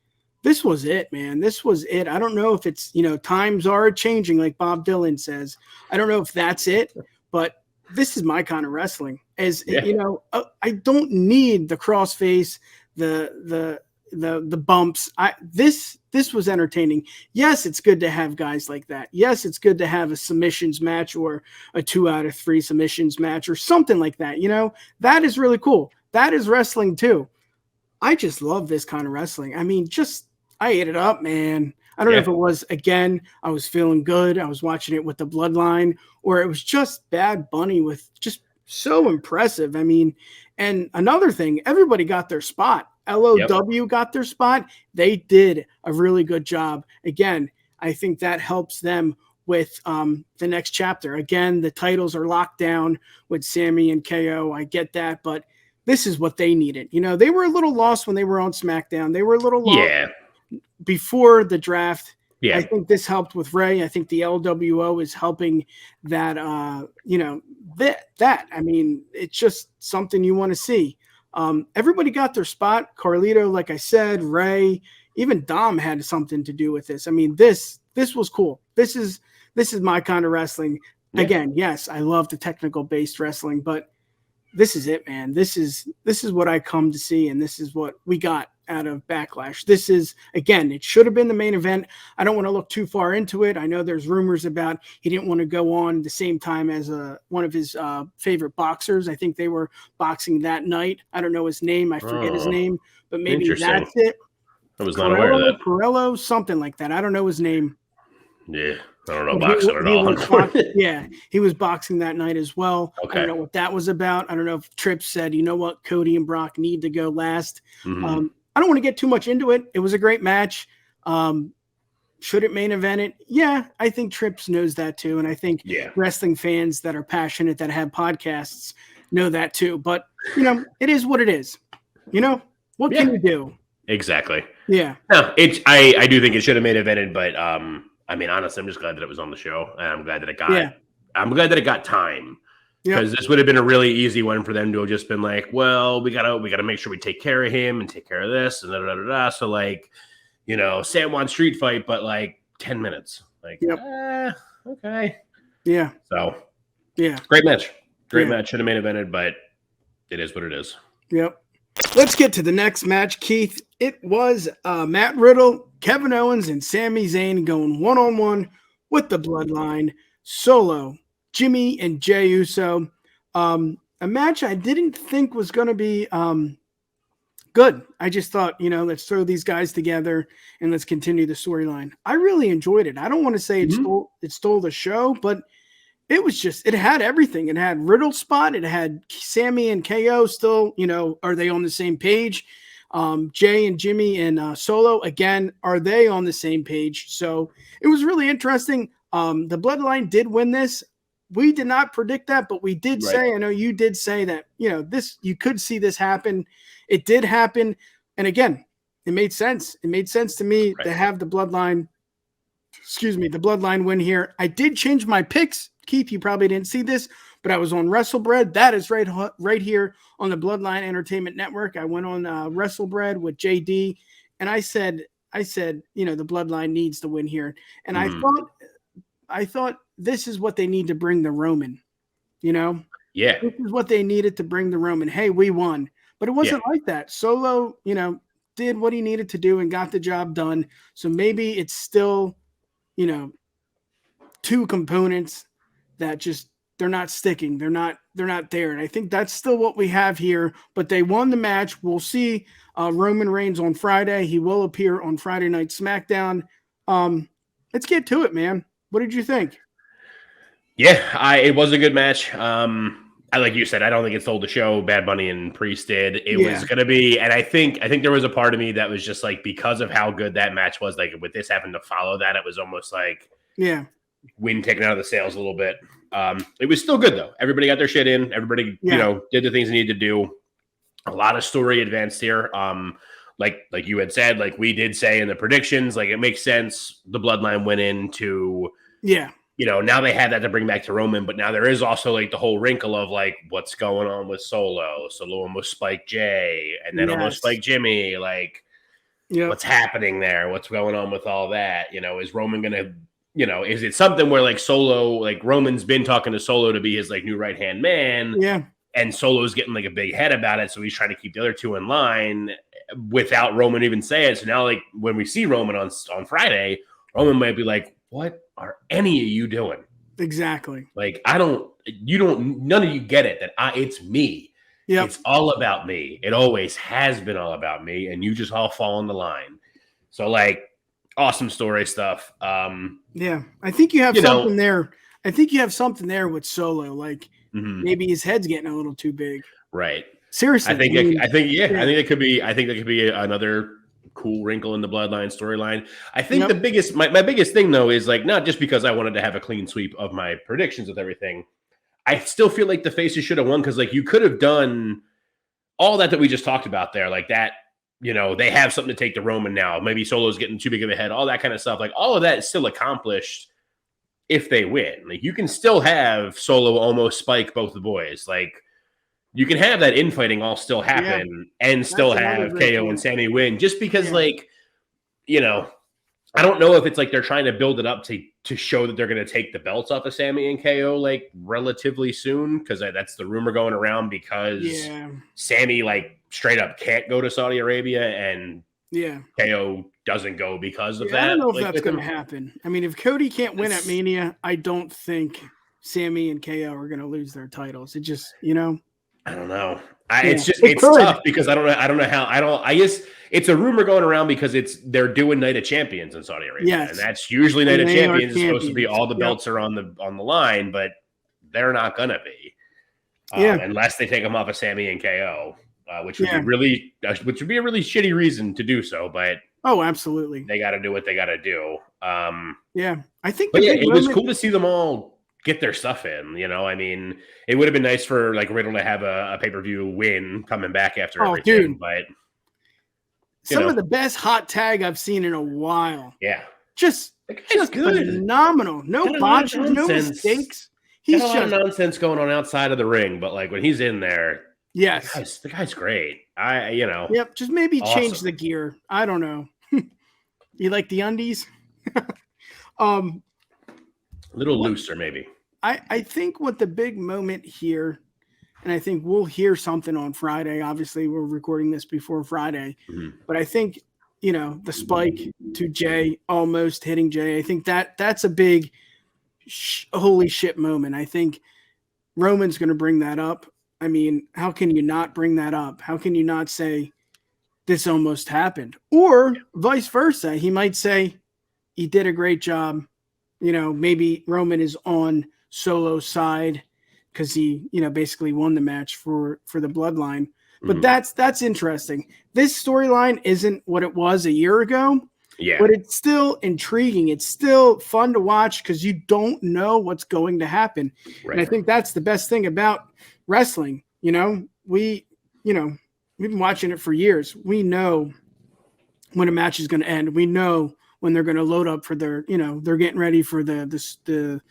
This was it, man. This was it. I don't know if it's, times are changing, like Bob Dylan says. I don't know if that's it, but this is my kind of wrestling. I don't need the crossface, the bumps. This was entertaining. Yes, it's good to have guys like that. Yes, it's good to have a submissions match or a 2 out of 3 submissions match or something like that. That is really cool. That is wrestling too. I just love this kind of wrestling. I mean, I ate it up, man. I don't know if it was, again, I was feeling good. I was watching it with the Bloodline, or it was just Bad Bunny with just so impressive. I mean, and another thing, everybody got their spot. LOW got their spot. They did a really good job. Again, I think that helps them with the next chapter. Again, the titles are locked down with Sammy and KO. I get that, but this is what they needed. You know, they were a little lost when they were on SmackDown. They were a little lost before the draft. Yeah. I think this helped with Ray. I think the LWO is helping that, you know, that. I mean, it's just something you want to see. Everybody got their spot. Carlito, like I said, Ray, even Dom had something to do with this. I mean, this was cool. This is my kind of wrestling. Yeah. Again, yes, I love the technical based wrestling, but this is it, man. This is what I come to see, and this is what we got out of Backlash. This is, again, it should have been the main event. I don't want to look too far into it. I know there's rumors about he didn't want to go on the same time as one of his favorite boxers. I think they were boxing that night. I don't know his name. I forget his name, but maybe that's it. I was not aware of that. Corello, something like that. I don't know his name. Yeah, I don't know boxing at all. Yeah, he was boxing that night as well. Okay. I don't know what that was about. I don't know if Tripp said, you know what, Cody and Brock need to go last. Mm-hmm. I don't want to get too much into it. It was a great match. Should it main event it? Yeah, I think Trips knows that too. And I think wrestling fans that are passionate, that have podcasts, know that too. But, you know, it is what it is. You know, what can you do? Exactly. Yeah. No, I do think it should have main evented, but I mean, honestly, I'm just glad that it was on the show, and I'm glad that it got. I'm glad that it got time, because this would have been a really easy one for them to have just been like, well, we gotta make sure we take care of him and take care of this and da da da da. So like, you know, San Juan street fight, but like 10 minutes. Like, okay, yeah. So yeah, great match, should have main evented, but it is what it is. Yep. Let's get to the next match, Keith. It was Matt Riddle, Kevin Owens, and Sami Zayn going one-on-one with the Bloodline, Solo, Jimmy, and Jey Uso. A match I didn't think was going to be good. I just thought, you know, let's throw these guys together and let's continue the storyline. I really enjoyed it. I don't want to say it stole the show, but it was just, it had everything. It had Riddle's spot. It had Sammy and KO still, you know, are they on the same page? Jay and Jimmy and Solo, again, are they on the same page? So it was really interesting. The Bloodline did win this. We did not predict that, but we did say, I know you did say that, you know, this, you could see this happen. It did happen. And again, it made sense. It made sense to me to have the Bloodline, the Bloodline win here. I did change my picks. Keith, you probably didn't see this, but I was on WrestleBread. That is right here on the Bloodline Entertainment Network. I went on WrestleBread with JD, and I said, you know, the Bloodline needs to win here. And I thought this is what they need to bring the Roman, you know? Yeah. This is what they needed to bring the Roman. Hey, we won. But it wasn't like that. Solo, you know, did what he needed to do and got the job done. So maybe it's still, you know, two components that just, they're not sticking. They're not there. And I think that's still what we have here, but they won the match. We'll see Roman Reigns on Friday. He will appear on Friday Night SmackDown. Let's get to it, man. What did you think? Yeah, it was a good match. Like you said, I don't think it sold the show. Bad Bunny and Priest did. It was going to be, and I think there was a part of me that was just like, because of how good that match was, like with this having to follow that, it was almost like, wind taken out of the sails a little bit. It was still good though. Everybody got their shit in. Everybody, you know, did the things they needed to do. A lot of story advanced here. Like you had said, like we did say in the predictions, like it makes sense. The Bloodline went into, you know, now they had that to bring back to Roman, but now there is also like the whole wrinkle of like what's going on with Solo. Solo almost spiked Jay, and then almost spiked Jimmy. Like, what's happening there? What's going on with all that? You know, is Roman gonna? You know, is it something where like Solo, like Roman's been talking to Solo to be his like new right-hand man. And Solo's getting like a big head about it. So he's trying to keep the other two in line without Roman even saying it. So now like when we see Roman on Friday, Roman might be like, what are any of you doing? Exactly. Like, none of you get it that it's me. It's all about me. It always has been all about me. And you just all fall in the line. So like, awesome story stuff. I think you have something there. I think you have something there with Solo. Like maybe his head's getting a little too big. Right. Seriously. I think that could be another cool wrinkle in the Bloodline storyline. I think the biggest, my biggest thing though is like, not just because I wanted to have a clean sweep of my predictions with everything. I still feel like the faces should have won because like you could have done all that we just talked about there, like that. You know, they have something to take to Roman now. Maybe Solo's getting too big of a head. All that kind of stuff. Like all of that is still accomplished if they win. Like you can still have Solo almost spike both the boys. Like you can have that infighting all still happen and still have KO and Sammy win. Just because, like, you know, I don't know if it's like they're trying to build it up to show that they're going to take the belts off of Sammy and KO like relatively soon, because that's the rumor going around, because Sammy like straight up can't go to Saudi Arabia and KO doesn't go because of that. I don't know if that's going to happen. I mean, if Cody can't win at Mania, I don't think Sammy and KO are going to lose their titles. It just, you know, I don't know. It's tough because I don't know how. I guess it's a rumor going around because they're doing Night of Champions in Saudi Arabia, and that's usually Night of Champions is supposed to be all the belts are on the line, but they're not gonna be, unless they take them off of Sammy and KO, which would be a really shitty reason to do so. But absolutely, they got to do what they got to do. I think, it was cool to see them all get their stuff in, you know. I mean, it would have been nice for like Riddle to have a pay-per-view win coming back after everything, but some of the best hot tag I've seen in a while. Yeah. Just good. Phenomenal. No botches, no mistakes. He's just nonsense going on outside of the ring, but like when he's in there, the guy's great. Just maybe change the gear. I don't know. You like the undies? Little looser, maybe. I think what the big moment here, and I think we'll hear something on Friday. Obviously, we're recording this before Friday, but I think, you know, the spike to Jay, almost hitting Jay, I think that's a big holy shit moment. I think Roman's going to bring that up. I mean, how can you not bring that up? How can you not say this almost happened? Or vice versa. He might say, he did a great job. You know, maybe Roman is on Solo's side because he, you know, basically won the match for the Bloodline. But that's interesting. This storyline isn't what it was a year ago. Yeah. But it's still intriguing. It's still fun to watch because you don't know what's going to happen. Right. And I think that's the best thing about wrestling. You know, we've been watching it for years. We know when a match is going to end. We know when they're going to load up for their, you know, they're getting ready for the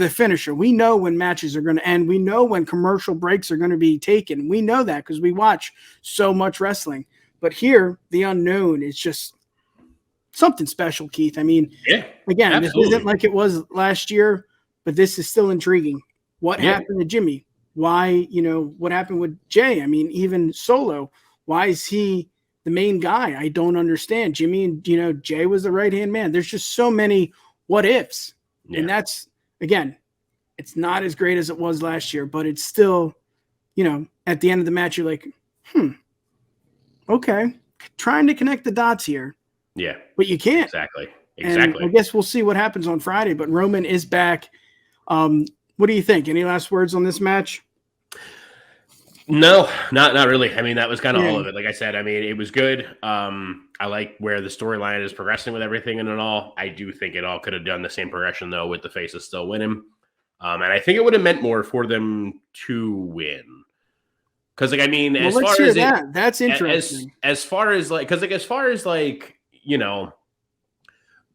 finisher. We know when matches are going to end. We know when commercial breaks are going to be taken. We know that because we watch so much wrestling. But here, the unknown is just something special, Keith. I mean, again, absolutely. This isn't like it was last year, but this is still intriguing. What happened to Jimmy? Why, you know, what happened with Jay? I mean, even Solo, why is he the main guy? I don't understand. Jimmy and, you know, Jay was the right-hand man. There's just so many what ifs. And that's, again, it's not as great as it was last year, but it's still, you know, at the end of the match, you're like, okay, trying to connect the dots here. Yeah. But you can't. Exactly. And I guess we'll see what happens on Friday, but Roman is back. What do you think? Any last words on this match? No, not really. I mean, that was kind of all of it. Like I said, I mean, it was good. I like where the storyline is progressing with everything and all. I do think it all could have done the same progression, though, with the faces still winning. And I think it would have meant more for them to win. Because, like, I mean, as far as that's interesting. As far as, you know,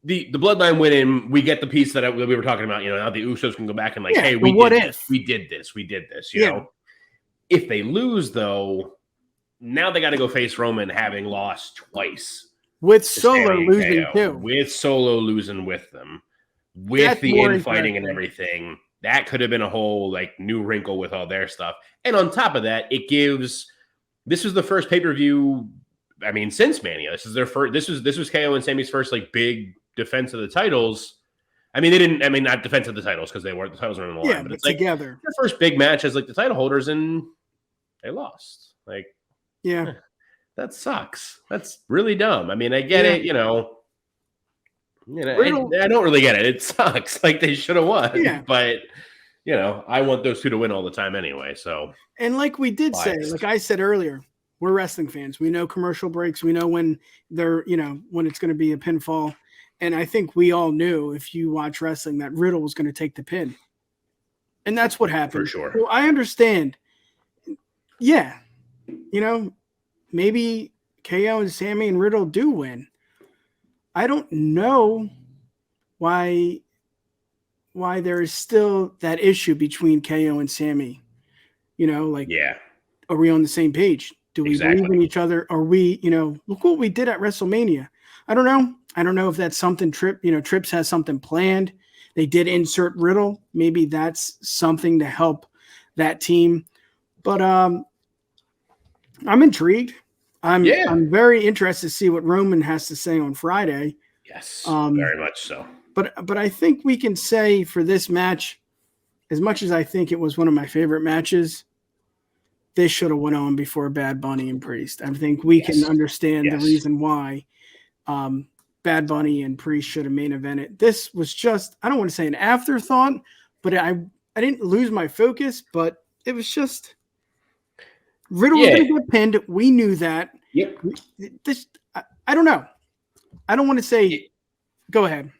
the Bloodline winning, we get the piece that we were talking about, you know, now the Usos can go back and like, hey, we did this, you know. If they lose, though, now they got to go face Roman having lost twice. With Solo losing too. With Solo losing with them. With the infighting and everything. That could have been a whole like new wrinkle with all their stuff. And on top of that, this was the first pay-per-view, I mean, since Mania. This is their first, this was KO and Sammy's first like big defense of the titles. I mean, not defense of the titles because the titles were on the line, but it's like together. Their first big match as like the title holders, and they lost. Like, that sucks. That's really dumb. I mean, I get it, you know. I don't really get it. It sucks. Like they should have won, but you know, I want those two to win all the time anyway. So, and like we did say, like I said earlier, We're wrestling fans. We know commercial breaks. We know when they're, when it's going to be a pinfall. And I think we all knew, if you watch wrestling, that Riddle was going to take the pin. And that's what happened. For sure. So I understand. Yeah. Maybe KO and Sammy and Riddle do win. I don't know why there is still that issue between KO and Sammy. Are we on the same page? Do we believe in each other? Are we, look what we did at WrestleMania. I don't know. I don't know if that's something Trips has something planned. They did insert Riddle. Maybe that's something to help that team. But I'm intrigued. I'm very interested to see what Roman has to say on Friday. Yes, very much so. But I think we can say for this match, as much as I think it was one of my favorite matches, this should have went on before Bad Bunny and Priest. I think we can understand the reason why Bad Bunny and Priest should have main evented. This was just, I don't want to say an afterthought, but I didn't lose my focus, but it was just Riddle was going to get pinned. We knew that. Yep. I don't know. I don't want to say. Go ahead.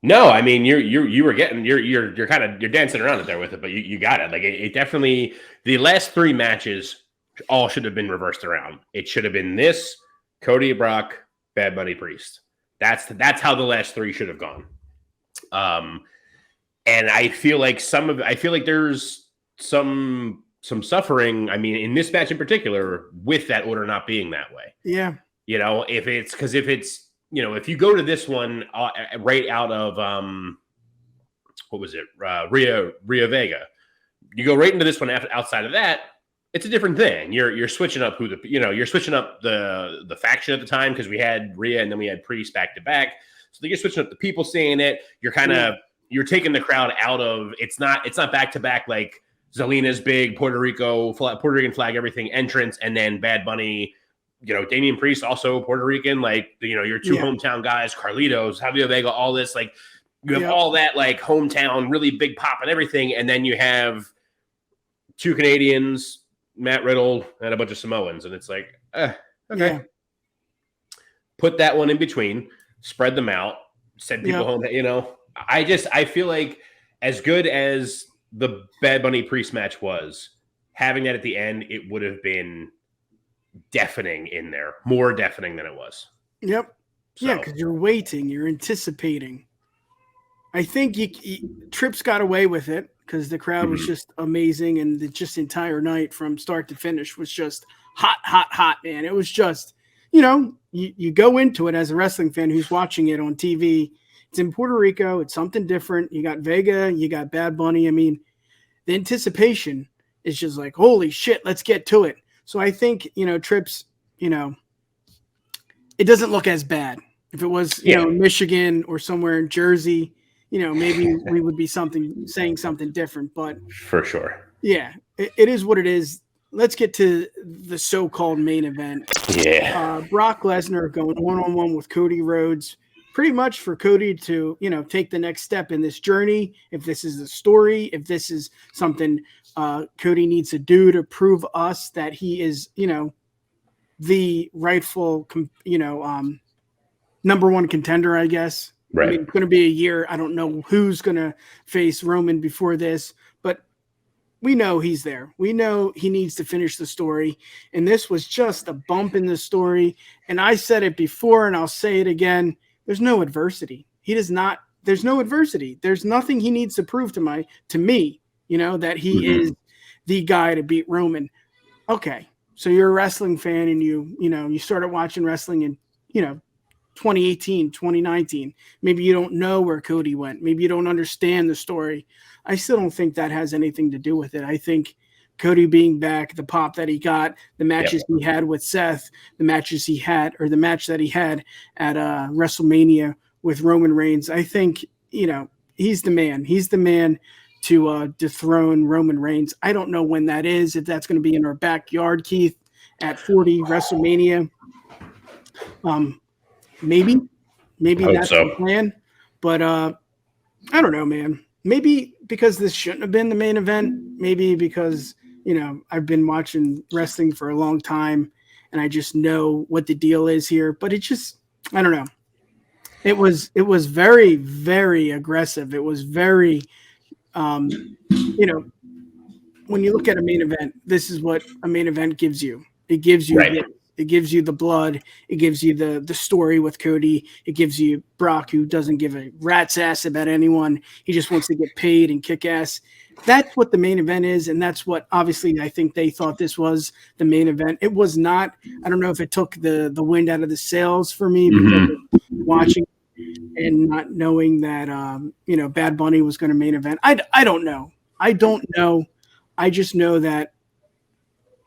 No, I mean you were getting you're kind of dancing around it there with it, but you got it. Like it definitely, the last 3 matches all should have been reversed around. It should have been this Cody, Brock, Bad Bunny, Priest. That's how the last 3 should have gone. And I feel like there's some suffering. I mean, in this match in particular, with that order not being that way. Yeah. If you go to this one right out of what was it, Rio Vega, you go right into this one outside of that, it's a different thing. You're switching up you're switching up the faction at the time, because we had Rhea and then we had Priest back to back. So you're switching up the people seeing it. You're kind of you're taking the crowd out of it's not back to back like Zelina's big Puerto Rican flag everything entrance, and then Bad Bunny. Damian Priest, also Puerto Rican, your 2 hometown guys, Carlito, Savio Vega, all this, you have all that, hometown, really big pop and everything. And then you have 2 Canadians, Matt Riddle, and a bunch of Samoans. And it's okay. Yeah. Put that one in between, spread them out, send people home. I feel like as good as the Bad Bunny Priest match was, having that at the end, it would have been deafening in there, more deafening than it was. Yep. So. Because you're waiting, you're anticipating. I think Trips got away with it because the crowd was just amazing, and the entire night from start to finish was just hot, man. It was just, you go into it as a wrestling fan who's watching it on TV. It's in Puerto Rico. It's something different. You got Vega, you got Bad Bunny. I mean, the anticipation is just like, holy shit, let's get to it. So I think, Trips, it doesn't look as bad. If it was, Michigan or somewhere in Jersey, maybe we would be saying something different. But for sure. Yeah, it is what it is. Let's get to the so-called main event. Yeah. Brock Lesnar going one-on-one with Cody Rhodes. Pretty much for Cody to, take the next step in this journey. If this is the story, if this is something Cody needs to do to prove us that he is, the rightful, number 1 contender, I guess. Right. I mean, it's going to be a year. I don't know who's going to face Roman before this, but we know he's there. We know he needs to finish the story. And this was just a bump in the story. And I said it before, and I'll say it again. There's no adversity. There's no adversity. There's nothing he needs to prove to me, that he is the guy to beat Roman. Okay. So you're a wrestling fan and you started watching wrestling in, 2018, 2019. Maybe you don't know where Cody went. Maybe you don't understand the story. I still don't think that has anything to do with it. I think Cody being back, the pop that he got, the matches he had with Seth, the match that he had at WrestleMania with Roman Reigns. I think, he's the man. He's the man to dethrone Roman Reigns. I don't know when that is, if that's going to be in our backyard, Keith, at 40 WrestleMania. Maybe that's the plan. But I don't know, man. Maybe because this shouldn't have been the main event. Maybe because, I've been watching wrestling for a long time and I just know what the deal is here. But it just, I don't know. It was very, very aggressive. It was very, you know, when you look at a main event, this is what a main event gives you. It gives you it gives you the blood. It gives you the story with Cody. It gives you Brock, who doesn't give a rat's ass about anyone. He just wants to get paid and kick ass. That's what the main event is, and that's what obviously I think they thought this was the main event. It was not. I don't know if it took the wind out of the sails for me because of watching and not knowing that Bad Bunny was going to main event. I don't know. I don't know. I just know that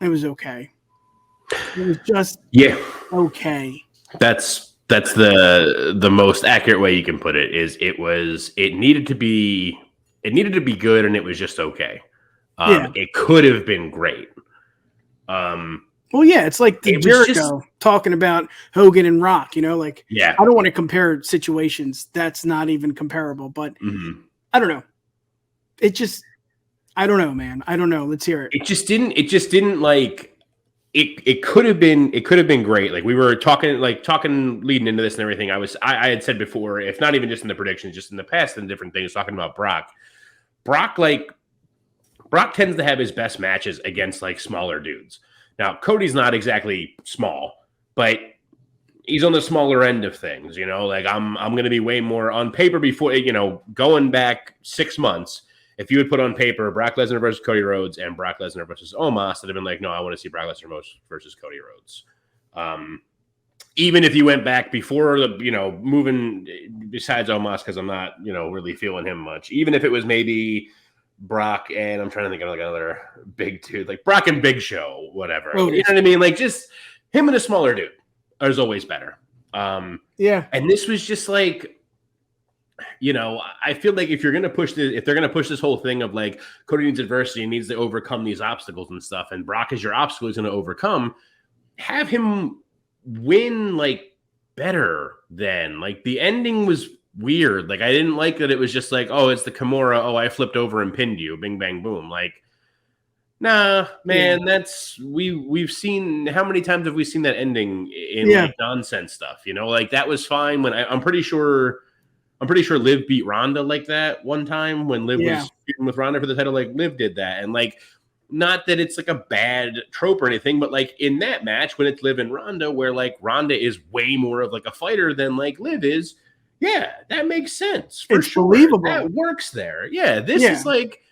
it was okay. It was just okay. That's the most accurate way you can put it. Is it needed to be good, and it was just okay. It could have been great. Well, yeah, it's like the Jericho talking about Hogan and Rock. I don't want to compare situations. That's not even comparable. But I don't know. I don't know, man. I don't know. Let's hear it. It just didn't like. It could have been great. Like we were talking leading into this and everything. I had said before, if not even just in the predictions, just in the past and different things, talking about Brock. Brock tends to have his best matches against like smaller dudes. Now Cody's not exactly small, but he's on the smaller end of things. Like I'm going to be way more on paper before going back 6 months. If you would put on paper Brock Lesnar versus Cody Rhodes and Brock Lesnar versus Omos, I'd have been like, no, I want to see Brock Lesnar versus Cody Rhodes. Even if you went back before moving besides Omos, because I'm not, really feeling him much. Even if it was maybe Brock and I'm trying to think of like another big dude, like Brock and Big Show, whatever. You know what I mean? Like just him and a smaller dude is always better. And this was just like, I feel like if they're going to push this whole thing of like Cody needs adversity and needs to overcome these obstacles and stuff, and Brock is your obstacle he's going to overcome, have him win like better than like the ending was weird. Like I didn't like that it was just like, oh, it's the Kimura. Oh, I flipped over and pinned you. Bing, bang, boom. Like, nah, man, that's we've seen how many times have we seen that ending in like nonsense stuff, like that was fine when I'm pretty sure Liv beat Ronda like that one time when Liv was feuding with Ronda for the title. Like Liv did that. And like, not that it's like a bad trope or anything, but like in that match when it's Liv and Ronda, where like Ronda is way more of like a fighter than like Liv is. Yeah, that makes sense. It's believable. That works there. Yeah. This is like,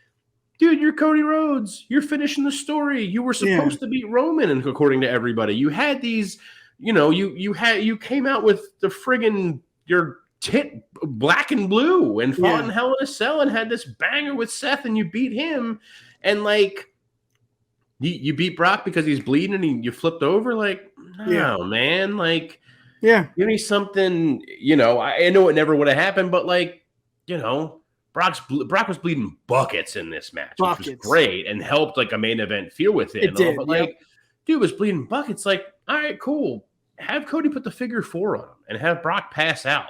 dude, you're Cody Rhodes. You're finishing the story. You were supposed to beat Roman, and according to everybody, you had these, you came out with the friggin' your tit black and blue and fought in Hell in a Cell and had this banger with Seth, and you beat him, and like you beat Brock because he's bleeding and you flipped over. Like, no, man, like, give me something. I know it never would have happened, but like, Brock was bleeding buckets in this match, which was great and helped like a main event feel with it. But like, dude was bleeding buckets. Like, all right, cool. Have Cody put the figure 4 on him and have Brock pass out.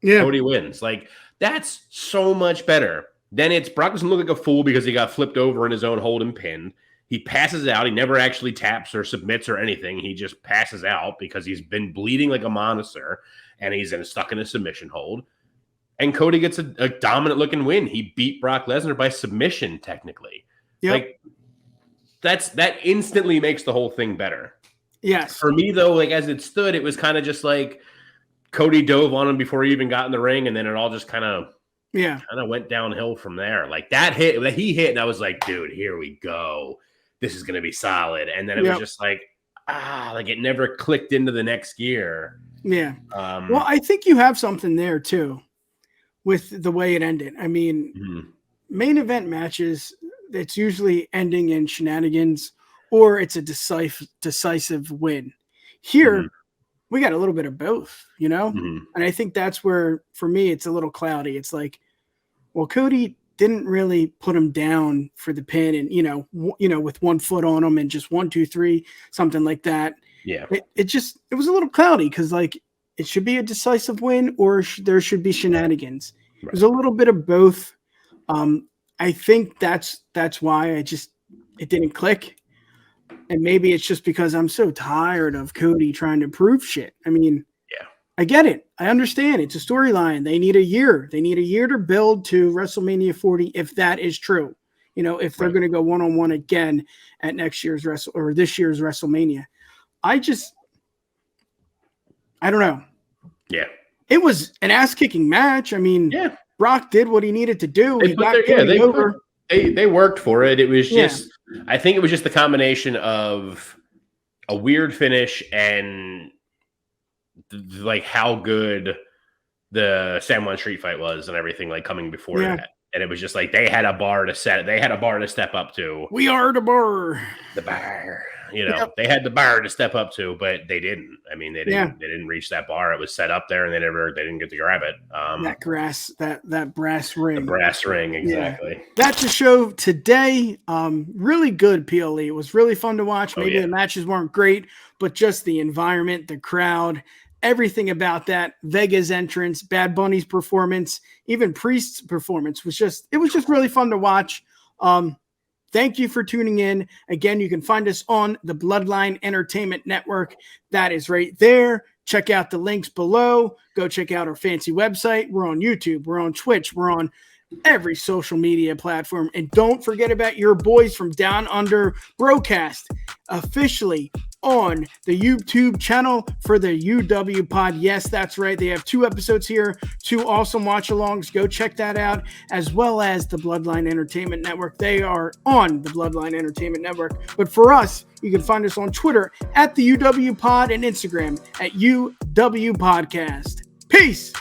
Cody wins. Like, that's so much better. Then it's Brock doesn't look like a fool because he got flipped over in his own hold and pinned. He passes out. He never actually taps or submits or anything. He just passes out because he's been bleeding like a monster and he's stuck in a submission hold. And Cody gets a dominant looking win. He beat Brock Lesnar by submission, technically. Like, that instantly makes the whole thing better. Yes. For me, though, like as it stood, it was kind of just like Cody dove on him before he even got in the ring, and then it all just kind of went downhill from there. Like that he hit, and I was like, dude, here we go. This is going to be solid. And then it was just like, like it never clicked into the next gear. Yeah. Well, I think you have something there too with the way it ended. I mean, main event matches, it's usually ending in shenanigans or it's a decisive win. Here, we got a little bit of both, And I think that's where, for me, it's a little cloudy. It's like, well, Cody didn't really put him down for the pin and, with 1 foot on him and just 1, 2, 3, something like that. Yeah. It was a little cloudy because like it should be a decisive win or there should be shenanigans. Right. There's a little bit of both. I think that's why it didn't click. And maybe it's just because I'm so tired of Cody trying to prove shit. I mean, I get it. I understand. It's a storyline. They need a year. They need a year to build to WrestleMania 40 if that is true. You know, if they're going to go one-on-one again at this year's WrestleMania. I don't know. Yeah. It was an ass-kicking match. I mean, Brock did what he needed to do. They worked for it. It was just, I think it was just the combination of a weird finish and like how good the San Juan Street fight was and everything like coming before that. And it was just like they had a bar to step up to. We are the bar. The bar. You know, they had the bar to step up to, but they didn't. I mean, they didn't reach that bar. It was set up there and they didn't get to grab it. That brass ring. The brass ring, exactly. Yeah. That's the show today. Really good PLE. It was really fun to watch. Maybe the matches weren't great, but just the environment, the crowd, everything about that. Vega's entrance, Bad Bunny's performance, even Priest's performance was just really fun to watch. Thank you for tuning in. Again, you can find us on the Bloodline Entertainment Network. That is right there. Check out the links below. Go check out our fancy website. We're on YouTube. We're on Twitch. We're on every social media platform. And don't forget about your boys from Down Under Broadcast, officially on the YouTube channel for the UW Pod. Yes, that's right. They have 2 episodes here, 2 awesome watch-alongs. Go check that out, as well as the Bloodline Entertainment Network. They are on the Bloodline Entertainment Network. But for us, you can find us on Twitter at the UW Pod and Instagram at UW Podcast. Peace!